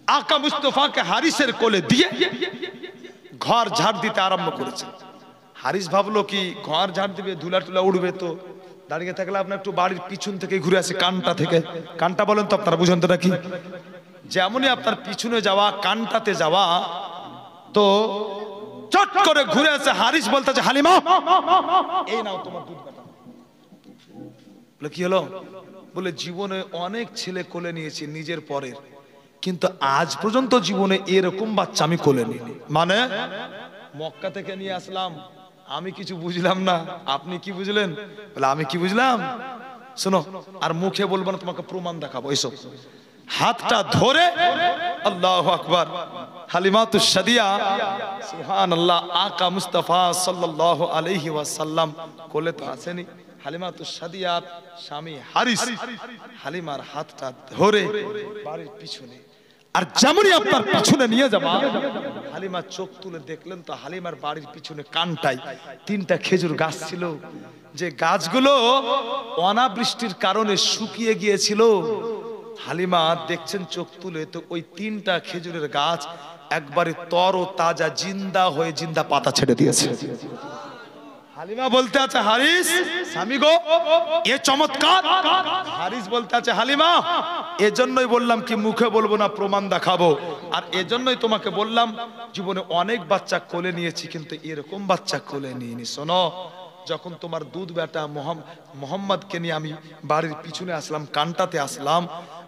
S1: আকা মুস্তাফাকে হারিসের কোলে দিয়ে ঘর ঝাড় দিতে আরম্ভ করেছে। হারিস ভাবলো কি ঘর ঝাড় দিবে, ধুলা টুলা উঠবে, তো দাঁড়িয়ে থাকলে আপনার একটু বাড়ির পিছন থেকে ঘুরে আসে, কানটা থেকে, কানটা বলেন তো আপনারা বুঝেন তো নাকি, যেমনই আপনার পিছনে যাওয়া কানটাতে যাওয়া, তো চট করে ঘুরে আসে। হারিস বলতেছে হালিমা এই নাও তোমার দুধ বেটা। বলে কি হলো, বলে জীবনে অনেক ছেলে কোলে নিয়েছি নিজের পরের, কিন্তু আজ পর্যন্ত জীবনে এরকম বাচ্চা আমি কোলে নিইনি। মানে মক্কা থেকে নিয়ে আসলাম, আমি কিছু বুঝলাম না, আপনি কি বুঝলেন, বলে আমি কি বুঝলাম, শোনো, আর মুখে বলবো না, তোমাকে প্রমাণ দেখাবো, এসব। হাতটা ধরে আল্লাহু আকবার, হালিমাতুস সাদিয়া সুবহানাল্লাহ, আকা মুস্তাফা সাল্লাল্লাহু আলাইহি ওয়াসাল্লাম কোলে তো আসেনি, হালিমাতুস সাদিয়ার স্বামী হারিস হালিমার হাতটা ধরে বাড়ির পিছনে, আর যেমনই আপনার পিছনে নিয়ে যাবা, হালিমা চোখ তুলে দেখলেন তো হালিমার বাড়ির পিছনে কানটাই 3টা খেজুর গাছ ছিল, যে গাছগুলো অনাবৃষ্টির কারণে শুকিয়ে গিয়েছিল। হালিমা দেখছেন চোখ তুলে, তো ওই 3টা খেজুরের গাছ একবারে তর ও তাজা জিন্দা হয়ে জিন্দা পাতা ছেড়ে দিয়েছে। হালিমা বলতে আছে হারিস স্বামী গো, এ চমৎকার। হারিস বলতে আছে হালিমা এজন্যই বললাম কি মুখে বলবো না, প্রমাণ দেখাবো, আর এজন্যই তোমাকে বললাম জীবনে অনেক বাচ্চা কোলে নিয়েছি, কিন্তু এরকম বাচ্চা কোলে নিইনি। শোনো যখন তোমার দুধ বেটা মোহাম্মদকে নিয়ে আমি বাড়ির পিছনে আসলাম, কানটাতে আসলাম,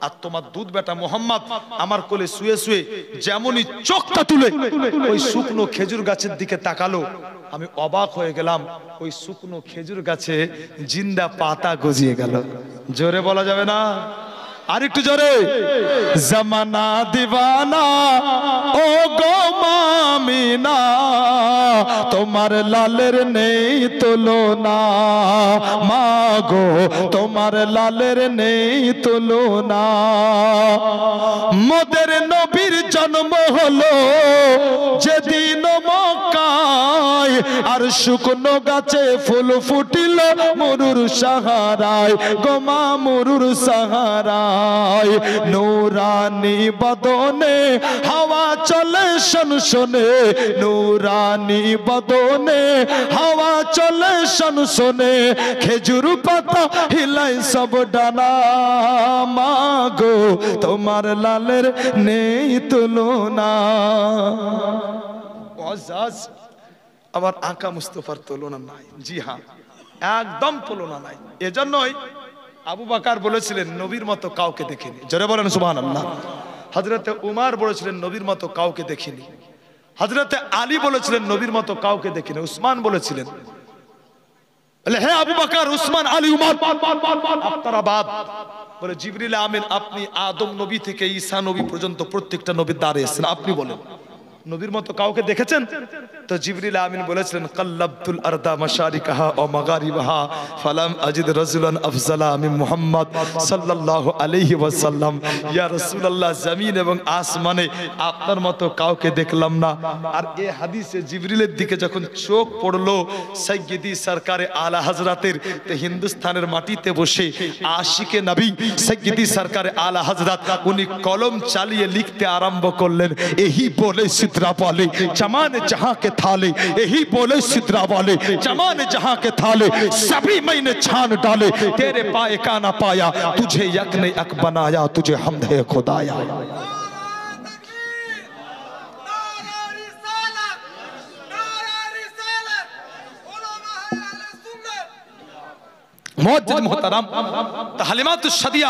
S1: আর তোমার দুধ বেটা মোহাম্মদ আমার কোলে শুয়ে শুয়ে যেমনই চোখটা তুলে ওই শুকনো খেজুর গাছের দিকে তাকালো, আমি অবাক হয়ে গেলাম। ওই শুকনো খেজুর গাছে জিন্দা পাতা গজিয়ে গেল। জোরে বলা যাবে না? আরেকটু জোরে। জামানা দিওয়ানা ও গো মামিনা, তোমার লালের নেই তুলনা, মা গো তোমার লালের নেই তুলনা। মোদের নবীর জন্ম হলো যেদিন মক্কায়, আর শুকনো গাছে ফুল ফুটিল মরুর সাহারায়, গোমা মরুর সাহারায়। নূরানি বদনে হাওয়া চলে শনশনে, নূরানি বদনে হাওয়া চলে শনশনে, খেজুর পাতা হিলাই সব ডানা, মা গো তোমার লালের নেই তুলনা। আবার আকা মুস্তফার তুলনা নাই। জি হ্যাঁ, একদম তুলনা নাই। এজন্যই আবু বকর বলেছিলেন নবীর মতো কাউকে দেখিনি। জোরে বলেন সুবহানাল্লাহ। হযরতে উমর বলেছিলেন নবীর মতো কাউকে দেখিনি। হযরতে আলী বলেছিলেন নবীর মতো কাউকে দেখিনি। উসমান বলেছিলেন, বলে হে আবু বকর, উসমান, আলী, উমর, আপনারা বাদ। বলে জিবরিল আমিন আপনি আদম নবী থেকে ঈসা নবী পর্যন্ত প্রত্যেকটা নবীর দ্বারে এসেছেন, আপনি বলেন নবীর মতো কাউকে দেখেছেন? তো জিবরিল আমিন বলেছিলেন কাল্লাবতুল আরদা মাশারিকাহা ওয়া মাগারিবাহা ফালাম আজিদ রাজুলান আফজালা মিন মুহাম্মদ সাল্লাল্লাহু আলাইহি ওয়াসাল্লাম। ইয়া রাসূলুল্লাহ, জমিন এবং আসমানে আপনার মতো কাউকে দেখলাম না। আর এই হাদিসে জিবরিলের দিকে যখন চোখ পড়লো সাইয়্যিদি সরকারে আলা হযরতের, তো হিন্দুস্তানের মাটিতে বসে আশিকে নবী সাইয়্যিদি সরকারে আলা হযরত উনি কলম চালিয়ে লিখতে আরম্ভ করলেন, এহি বলে सिदरा वाले जमाने जहां के थाले, यही बोले सिदरा वाले जमाने जहां के थाले, सभी मैंने छान डाले, तेरे पाए का ना पाया, तुझे यक ने यक बनाया, तुझे हमद है खुदाया। মুআজ্জিজ মুহতারাম, হালিমাতুস সাদিয়া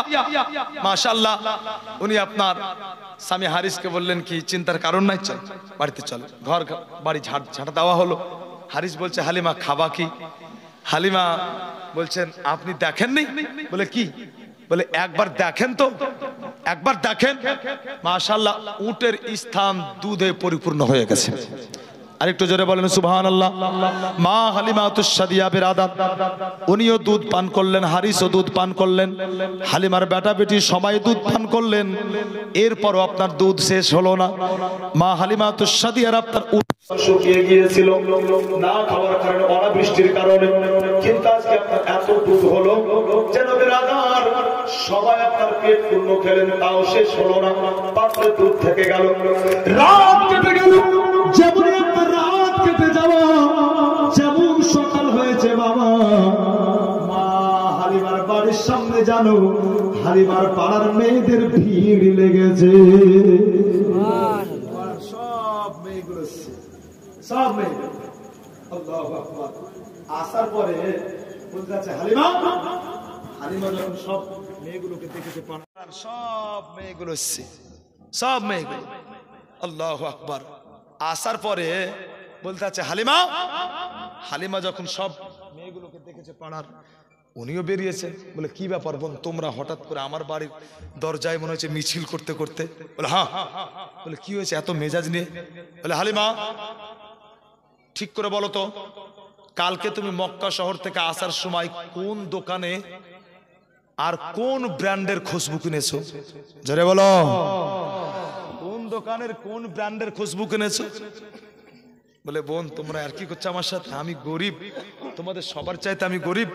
S1: মাশাআল্লাহ, উনি আপনার স্বামী হারিসকে বললেন কি চিন্তার কারণ নাই, চল বাড়িতে চল। ঘর বাড়ি ঝাঁটা দেওয়া হলো। হারিস বলছে হালিমা খাবা কি? হালিমা বলছেন আপনি দেখেননি? বলে কি? বলে একবার দেখেন তো, একবার দেখেন। মাশাআল্লাহ, উটের স্থান দুধে পরিপূর্ণ হয়ে গেছে। আরেকটু জোরে বলেন সুবহানাল্লাহ। মা হালিমাতুস সাদিয়া বিরাদার, উনিও দুধ পান করলেন, হারিসও দুধ পান করলেন, হালিমার বেটা বেটি সবাই দুধ পান করলেন। এরপরও আপনার দুধ শেষ হলো না। মা হালিমাতুস সাদিয়ার আপনার উট শুকিয়ে গিয়েছিল না খাওয়ার কারণে, অনাবৃষ্টির কারণে। কিন্তু আজকে আপনার এত দুধ হলো যেন বিরাদার সবাই আপনার পেট পূর্ণ খেলেন, তাও শেষ হলো না। পাত্রে দুধ থেকে গেল, রাত কেটে গেল। যেমন আপনার রাত কেটে যাওয়া, যেমন সকাল হয়েছে বাবা, মা হালিমার বাড়ির সামনে জানো হালিমার পাড়ার মেয়েদের ভিড় লেগেছে। সব মেয়েগুলো, সব মেয়ে আল্লাহু আকবার। আসার পরে বলতে যাচ্ছে হালিমা, হালিমা যখন সব মেয়েগুলোকে দেখেছে, পাড়ার সব মেয়েগুলো এসছে, সব মেয়েগুলো, আল্লাহু আকবার। আসার পরে বলতে আছে হালিমা, হালিমা যখন সব মেয়েগুলোকে দেখেছে পাড়ার, উনিও বেরিয়েছেন। বলে কি ব্যাপার বোন, তোমরা হঠাৎ করে আমার বাড়ির দরজায় মনে হচ্ছে মিছিল করতে করতে? বলে হ্যাঁ। বলে কি হয়েছে এত মেজাজ নিয়ে? বলে হালিমা ঠিক করে বলো তো, কালকে তুমি মক্কা শহর থেকে আসার সময় কোন দোকানে আর কোন ব্র্যান্ডের খুশবু কিনেছো? জোরে বলো, কোন দোকানের কোন ব্র্যান্ডের খুশবু কিনেছো? বলে বোন তোমরা আর কি করছো আমার সাথে? আমি গরিব, তোমাদের সবার চাইতে আমি গরিব,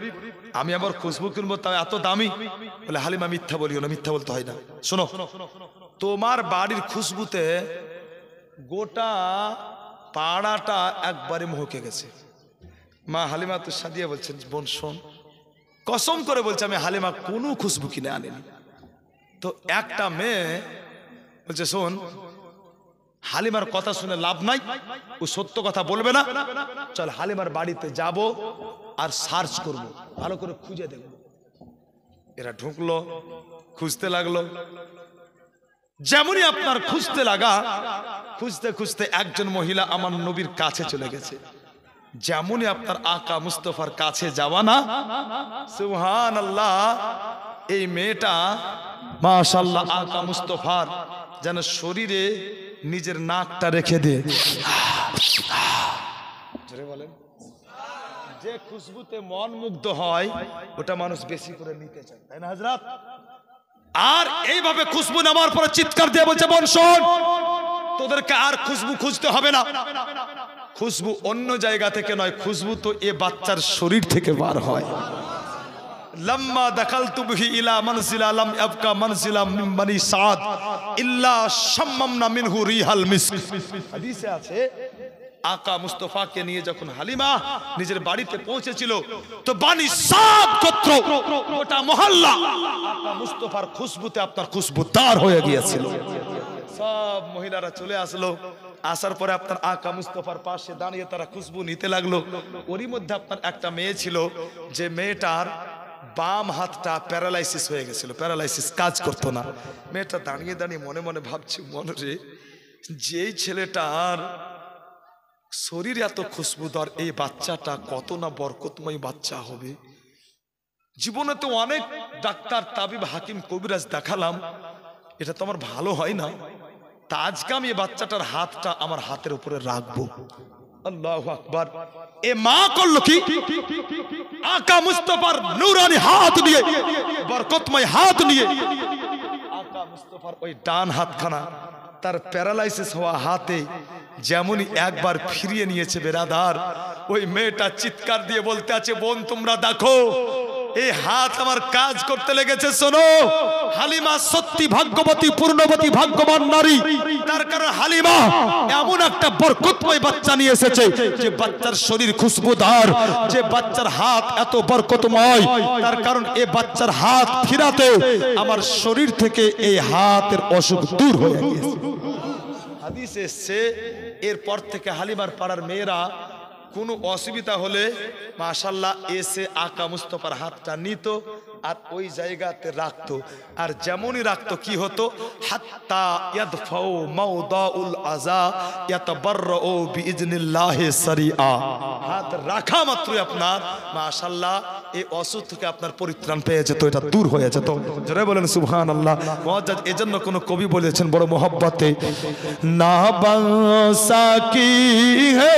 S1: আমি আবার খুশবু কিনবো তাও এত দামি? বলে হালিমা মিথ্যা বলিও না, মিথ্যা বলতে হয় না। শোনো, তোমার বাড়ির খুশবুতে গোটা পাড়াটা একবারে মহকে গেছে। মা হালিমা তো সাদিয়া বলছেন বোন শোন, কসম করে বলছে আমি হালিমা কোনো খুশবু কিনে আনিনি। তো একটা মেয়ে বলছে শোন, হালিমার কথা শুনে লাভ নাই, ও সত্য কথা বলবে না। চল হালিমার বাড়িতে যাব আর সার্চ করব, ভালো করে খুঁজে দেখব। এরা ঢুকলো, খুঁজতে লাগলো। যেমনই আপনার খুঁজতে লাগা, খুঁজতে খুঁজতে একজন মহিলা আমার নবীর কাছে চলে গেছে। যেমনই আপনার আকা মুস্তফার কাছে যাওয়া না, সুবহানাল্লাহ, এই মেয়েটা মাশাআল্লাহ আকা মুস্তফার যেন শরীরে নিজের নাকটা রেখে দিয়ে, বলেন, যে খুশবুতে মন মুগ্ধ হয় ওটা মানুষ বেশি করে নিতে চায়, তাই না হযরত? আর এইভাবে খুশবু নামার পরে চিৎকার দিয়ে বলছে, বোন শোন, তোদেরকে আর খুশবু খুঁজতে হবে না। খুশবু অন্য জায়গা থেকে নয়, খুশবু তো এ বাচ্চার শরীর থেকে বার হয়। লম্মা দাখালতু বিহি ইলা মানজিলা লাম ইয়াবকা মানজিলা মিন বানি সাদ ইল্লা শাম্মামনা মিনহু রিহাল মিস্ক। হাদিসে আছে, আকা মুস্তফাকে নিয়ে যখন হালিমা নিজের বাড়িতে পৌঁছেছিল, তো বানি সাদ গোত্র, গোটা মহল্লা আকা মুস্তফার খুশবুতে আপনার খুশবুদার হয়ে গিয়েছিল। সব মহিলারা চলে আসলো, আসার পরে আপনার আকা মুস্তফার পাশে দাঁড়িয়ে তারা খুশবু নিতে লাগলো। ওরই মধ্যে আপনার একটা মেয়ে ছিল, যে মেয়েটার বাম হাতটা প্যারালাইসিস হয়ে গেছিল, প্যারালাইসিস, কাজ করতো না। মেয়েটা দাঁড়িয়ে দাঁড়িয়ে মনে মনে ভাবছে, মনে রে, যেই ছেলেটার শরীর এত খুশবুদার, এই বাচ্চাটা কত না বরকতময় বাচ্চা হবে। জীবনে তো অনেক ডাক্তার, তাবিব, হাকিম, কবিরাজ দেখালাম, এটা তো আমার ভালো হয় না। তা আজকে আমি এই বাচ্চাটার হাতটা আমার হাতের উপরে রাখবো। আল্লাহু আকবার। এ মা করলো কি, আকা মুস্তফার নূরানি হাত নিয়ে, বরকতময় হাত নিয়ে, আকা মুস্তফার ওই ডান হাতখানা তার প্যারালাইসিস হওয়া হাতে যেমনই একবার ফিরিয়ে নিয়েছে বেরাদার, ওই মেয়েটা চিৎকার দিয়ে বলতে আছে, বোন তোমরা দেখো, এই হাত আমার কাজ করতে লেগেছে। শোনো, হালিমা সত্যি ভাগ্যবতী, পূর্ণবতী, ভাগ্যবান নারী। তার কারণ হালিমা এমন একটা বরকতময় বাচ্চা নিয়ে এসেছে, যে বাচ্চার শরীর খুশবুদার, যে বাচ্চার হাত এত বরকতময়। তার কারণ এই বাচ্চার হাত ফিরাতে আমার শরীর থেকে এই হাতের অসুখ দূর হয়ে গিয়েছে। হাদিসে এসেছে, এরপর থেকে হালিমার পাড়ার মেয়েরা কোনো অসুবিধা হলে মাশাআল্লাহ এসে আকা মুস্তফার হাতটা নিত আর ওই জায়গাতে রাখতো। আর যেমনই রাখতো কি হতো, হাত্তা ইয়াদফাউ মাওদাউল আযা ইয়াতাবাররাউ বিইজনিল্লাহি সারিআ। হাত রাখা মাত্রই আপনার মাশাআল্লাহ এই অসুখ থেকে আপনার পরিত্রাণ পেয়ে যেত, এটা দূর হয়ে যেত। জোরে বলেন সুবহানাল্লাহ। মুআজ্জাজ, এজন্য কোন কবি বলেছেন বড় মোহব্বতে, না বাসা কি হে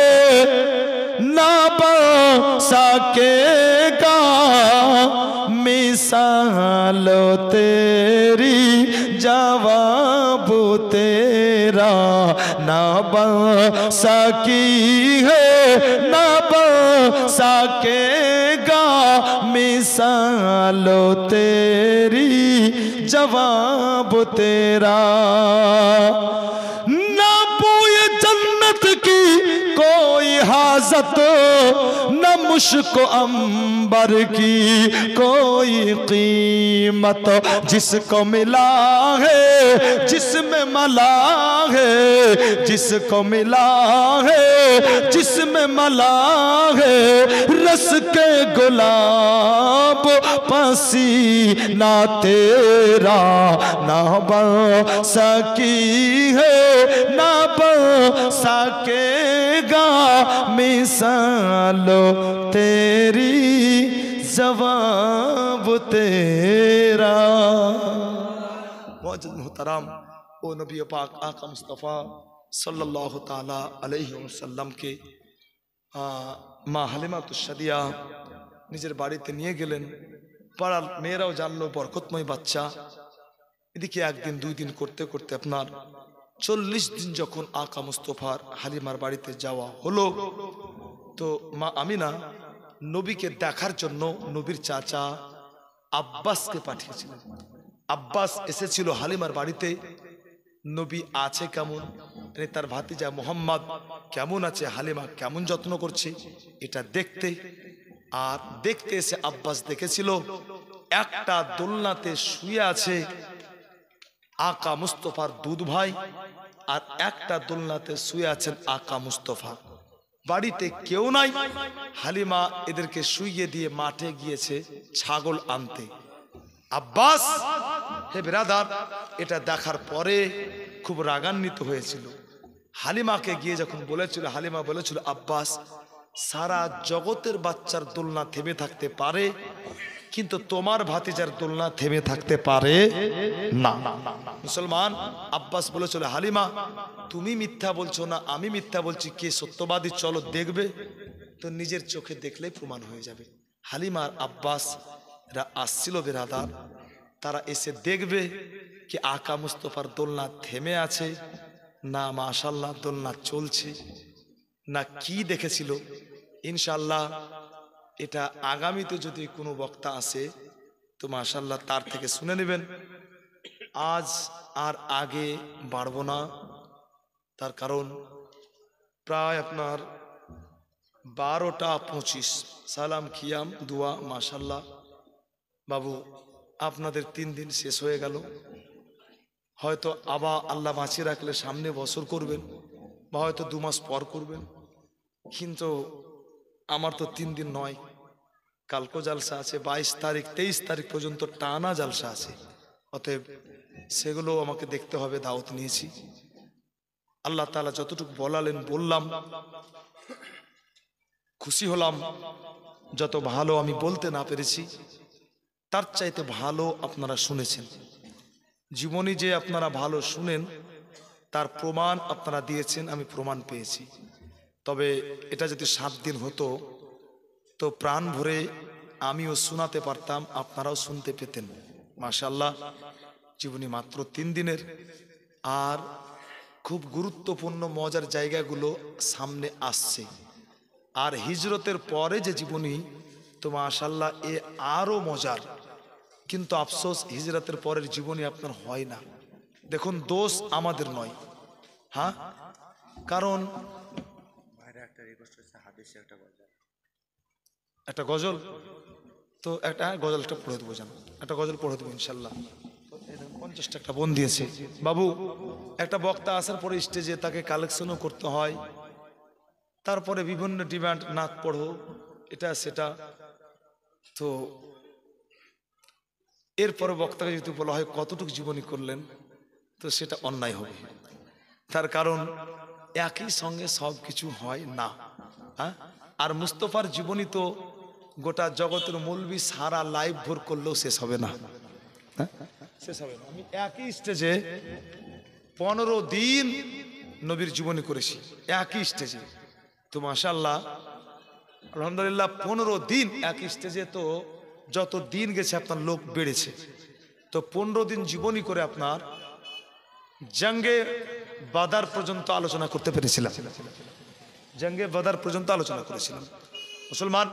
S1: না सकेगा मिसाल तेरी जवाब तेरा ना बन सकी है ना बन सकेगा मिसाल तेरी जवाब तेरा ना बूए जन्नत की कोई हाजत न मुश्को अंबर की कोई कीमत जिसको मिला है जिसमें मला है जिसको मिला है जिसमें मला है रस के गुलाब पसीना तेरा ना बन सकी है ना बन सकेगा मिसालो तेरी जवाब तेरा। मुअज्जज मुहतरम, ओ नबी पाक आका मुस्तफ़ा सल्लल्लाहु ताला अलैहि वसल्लम के মা হালিমাতুস সাদিয়া নিজের বাড়িতে নিয়ে গেলেন। পাড়ার মেয়েরাও জানলো বরকতময় বাচ্চা। এদিকে একদিন দুই দিন করতে করতে আপনার 40 দিন যখন আকা মুস্তফার হালিমার বাড়িতে যাওয়া হলো, তো মা আমিনা নবীকে দেখার জন্য নবীর চাচা আব্বাসকে পাঠিয়েছিলেন। আব্বাস এসেছিল হালিমার বাড়িতে, নবী আছে কেমন, তার ভাতিজা মোহাম্মদ কেমন আছে, হালিমা কেমন যত্ন করছে এটা দেখতে। আর দেখতে এসে আব্বাস দেখেছিল একটা দোলনাতে শুয়ে আছে আকা মুস্তফার দুধ ভাই, আর একটা দোলনাতে শুয়ে আছেন আকা মুস্তফা। বাড়িতে কেউ নাই। হালিমা এদেরকে শুইয়ে দিয়ে মাঠে গিয়েছে ছাগল আনতে। আব্বাস, হে ব্রাদার, এটা দেখার পরে খুব রাগান্বিত হয়েছিল। হালিমাকে গিয়ে যখন বলেছিল, হালিমা বলেছিল, আব্বাস, সারা জগতের বাচ্চার দোলনা থেমে থাকতে পারে, কিন্তু তোমার ভাতিজার দোলনা থেমে থাকতে পারে না। মুসলমান, আব্বাস বলেছিল, হালিমা তুমি মিথ্যা বলছো না আমি মিথ্যা বলছি, কে সত্যবাদী চলো দেখবে। তো নিজের চোখে দেখলেই প্রমাণ হয়ে যাবে। হালিমার আব্বাস রা আসছিল বেরাদার, তারা এসে দেখবে কি আকা মুস্তফার দোলনা থেমে আছে না মাশাআল্লাহ দোলনা চলছে, না কি দেখেছিল। ইনশাআল্লাহ এটা আগামীতে যদি কোনো বক্তা আসে তো মাশাআল্লাহ তার থেকে শুনে নেবেন। আজ আর আগে বাড়বো না, তার কারণ প্রায় আপনার 12টা 25 সালাম খিয়াম দোয়া মাশাআল্লাহ। বাবু আপনাদের 3 দিন শেষ হয়ে গেল, হয়তো আবার আল্লাহ বাঁচিয়ে রাখলে সামনে বছর করবেন বা হয়তো 2 মাস পর করবেন, কিন্তু আমার তো 3 দিন নয়, কালকে জালসা আছে, 22 তারিখ 23 তারিখ পর্যন্ত টানা জালসা আছে। অতএব সেগুলো আমাকে দেখতে হবে। দাওয়াত নিয়েছি, আল্লাহ তাআলা যতটুকু বলালেন বললাম, খুশি হলাম। যত ভালো আমি বলতে না পেরেছি তার চাইতে ভালো আপনারা শুনেছেন। জীবনী যে আপনারা ভালো শুনেন তার প্রমাণ আপনারা দিয়েছেন, আমি প্রমাণ পেয়েছি। তবে এটা যদি 7 দিন হতো তো প্রাণ ভরে আমিও শোনাতে পারতাম, আপনারাও শুনতে পেতেন। মাশাআল্লাহ, জীবনী মাত্র 3 দিনের, আর খুব গুরুত্বপূর্ণ মজার জায়গাগুলো সামনে আসছে। আর হিজরতের পরে যে জীবনী তো মাশাআল্লাহ এ আরো মজার, কিন্তু আফসোস হিজরতের পরের জীবনী আপনার হয় না। দেখুন, দোষ আমাদের নয়, হ্যাঁ, কারণ একটা গজল তো একটা গজলটা পড়ে দেবো, জান একটা গজল পড়ে দেবো ইনশাল্লাহ। 50টা একটা বোন দিয়েছে বাবু। একটা বক্তা আসার পরে স্টেজে তাকে কালেকশনও করতে হয়, তারপরে বিভিন্ন ডিমান্ড, নাক পড়ো, এটা সেটা। তো এরপরে বক্তাকে যদি বলা হয় কতটুকু জীবনী করলেন তো সেটা অন্যায় হবে। তার কারণ একই সঙ্গে সব কিছু হয় না, হ্যাঁ। আর মুস্তফার জীবনী তো গোটা জগতের মৌলবি সারা লাইভ ভোর করলেও শেষ হবে না, হ্যাঁ, শেষ হবে না। আমি একই স্টেজে 15 দিন নবীর জীবনী করেছি, একই স্টেজে। তো মাশাআল্লাহ আলহামদুলিল্লাহ 15 দিন একই স্টেজে, তো যত দিন গেছে আপনার লোক বেড়েছে। তো 15 দিন জীবনী করে আপনার জঙ্গে বাদার পর্যন্ত আলোচনা করতে পেরেছিলাম, জঙ্গে বাদার পর্যন্ত আলোচনা করেছিলাম। মুসলমান,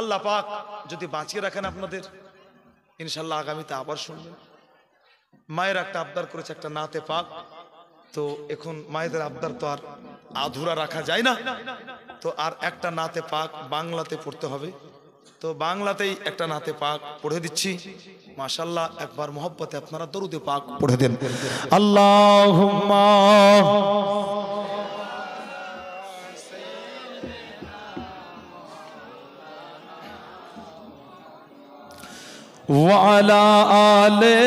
S1: আল্লাহ পাক যদি বাঁচিয়ে রাখেন আপনাদের, ইনশাল্লাহ আগামীতে আবার শুনবেন। মায়ের একটা আবদার করেছে একটা নাতে পাক, তো এখন মায়েদের আবদার তো আর আধুরা রাখা যায় না, তো আর একটা নাতে পাক বাংলাতে পড়তে হবে। তো বাংলাতেই একটা নাতে পাক পড়ে দিচ্ছি। মাশাআল্লাহ, একবার মোহব্বতে আপনারা দরুদে পাক পড়ে দেন। আল্লাহুম্মা ওয়া আলা আলে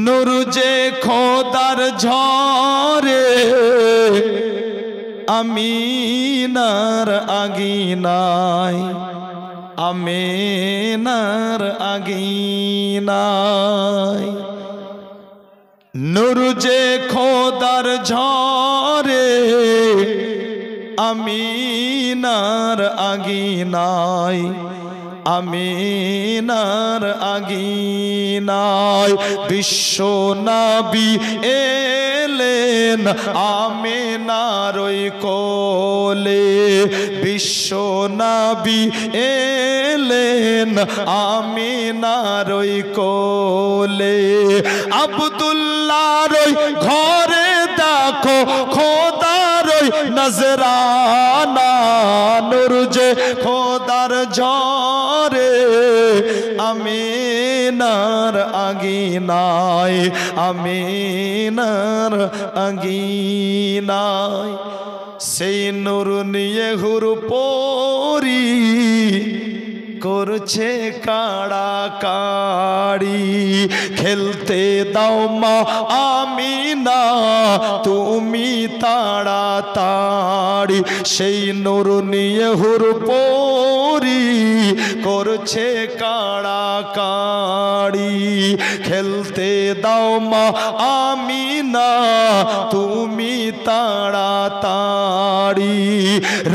S1: নূর যে খোদার ঝরে আমিনার আগিনায়, আমিনার আগিনায়। নূর যে খোদার ঝরে আমিনার আগিনায়, আমিনার আগিনায়। বিশ্ব নবী এলেন আমিনার ওই কোলে, বিশ্ব নবী এলেন আমিনার ওই কোলে। আব্দুল্লাহর ওই ঘরে দেখো খোদার ওই নজরানা নূর যে খোদার ঝরে আমিনার আগিনায় আমিনার আগিনায় সেই নূর নিয়ে হুরপরি করছে কাড়াকাড়ি খেলতে দাও মা আমিনা তুমি তাড়াতাড়ি সেই নূর নিয়ে হুরপরি করছে কাড়াকাড়ি খেলতে দাও মা আমিনা তুমি তাড়াতাড়ি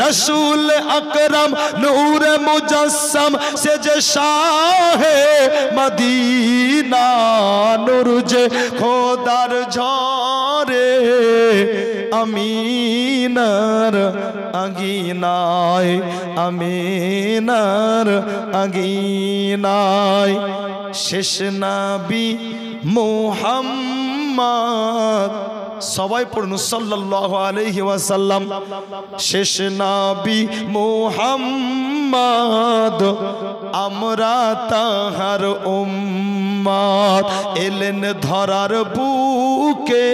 S1: রসুল আকরম নূর মুজস্সম से जे शाहे मदीना नूर जे खोदार झरे अमीनार अगीनाय अमीनार अगीनाय शेष नबी मुहम्मद সবাই পড়ুন সাল্লাল্লাহু আলাইহি ওয়াসাল্লাম শেষ নবী মুহাম্মদ আমরা তাহার উম্মত এলেন ধরার বুকে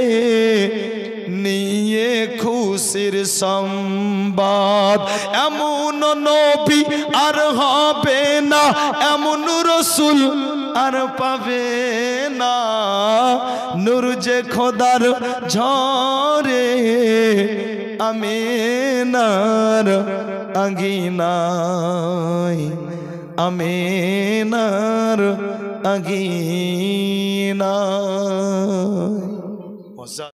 S1: নিয়ে খুশির সংবাদ এমন নবী আর হবে না এমন রাসূল আর পাবে না নূর যে খোদার ঝরে আমিনার আগিনায় আমিনার আগিনায়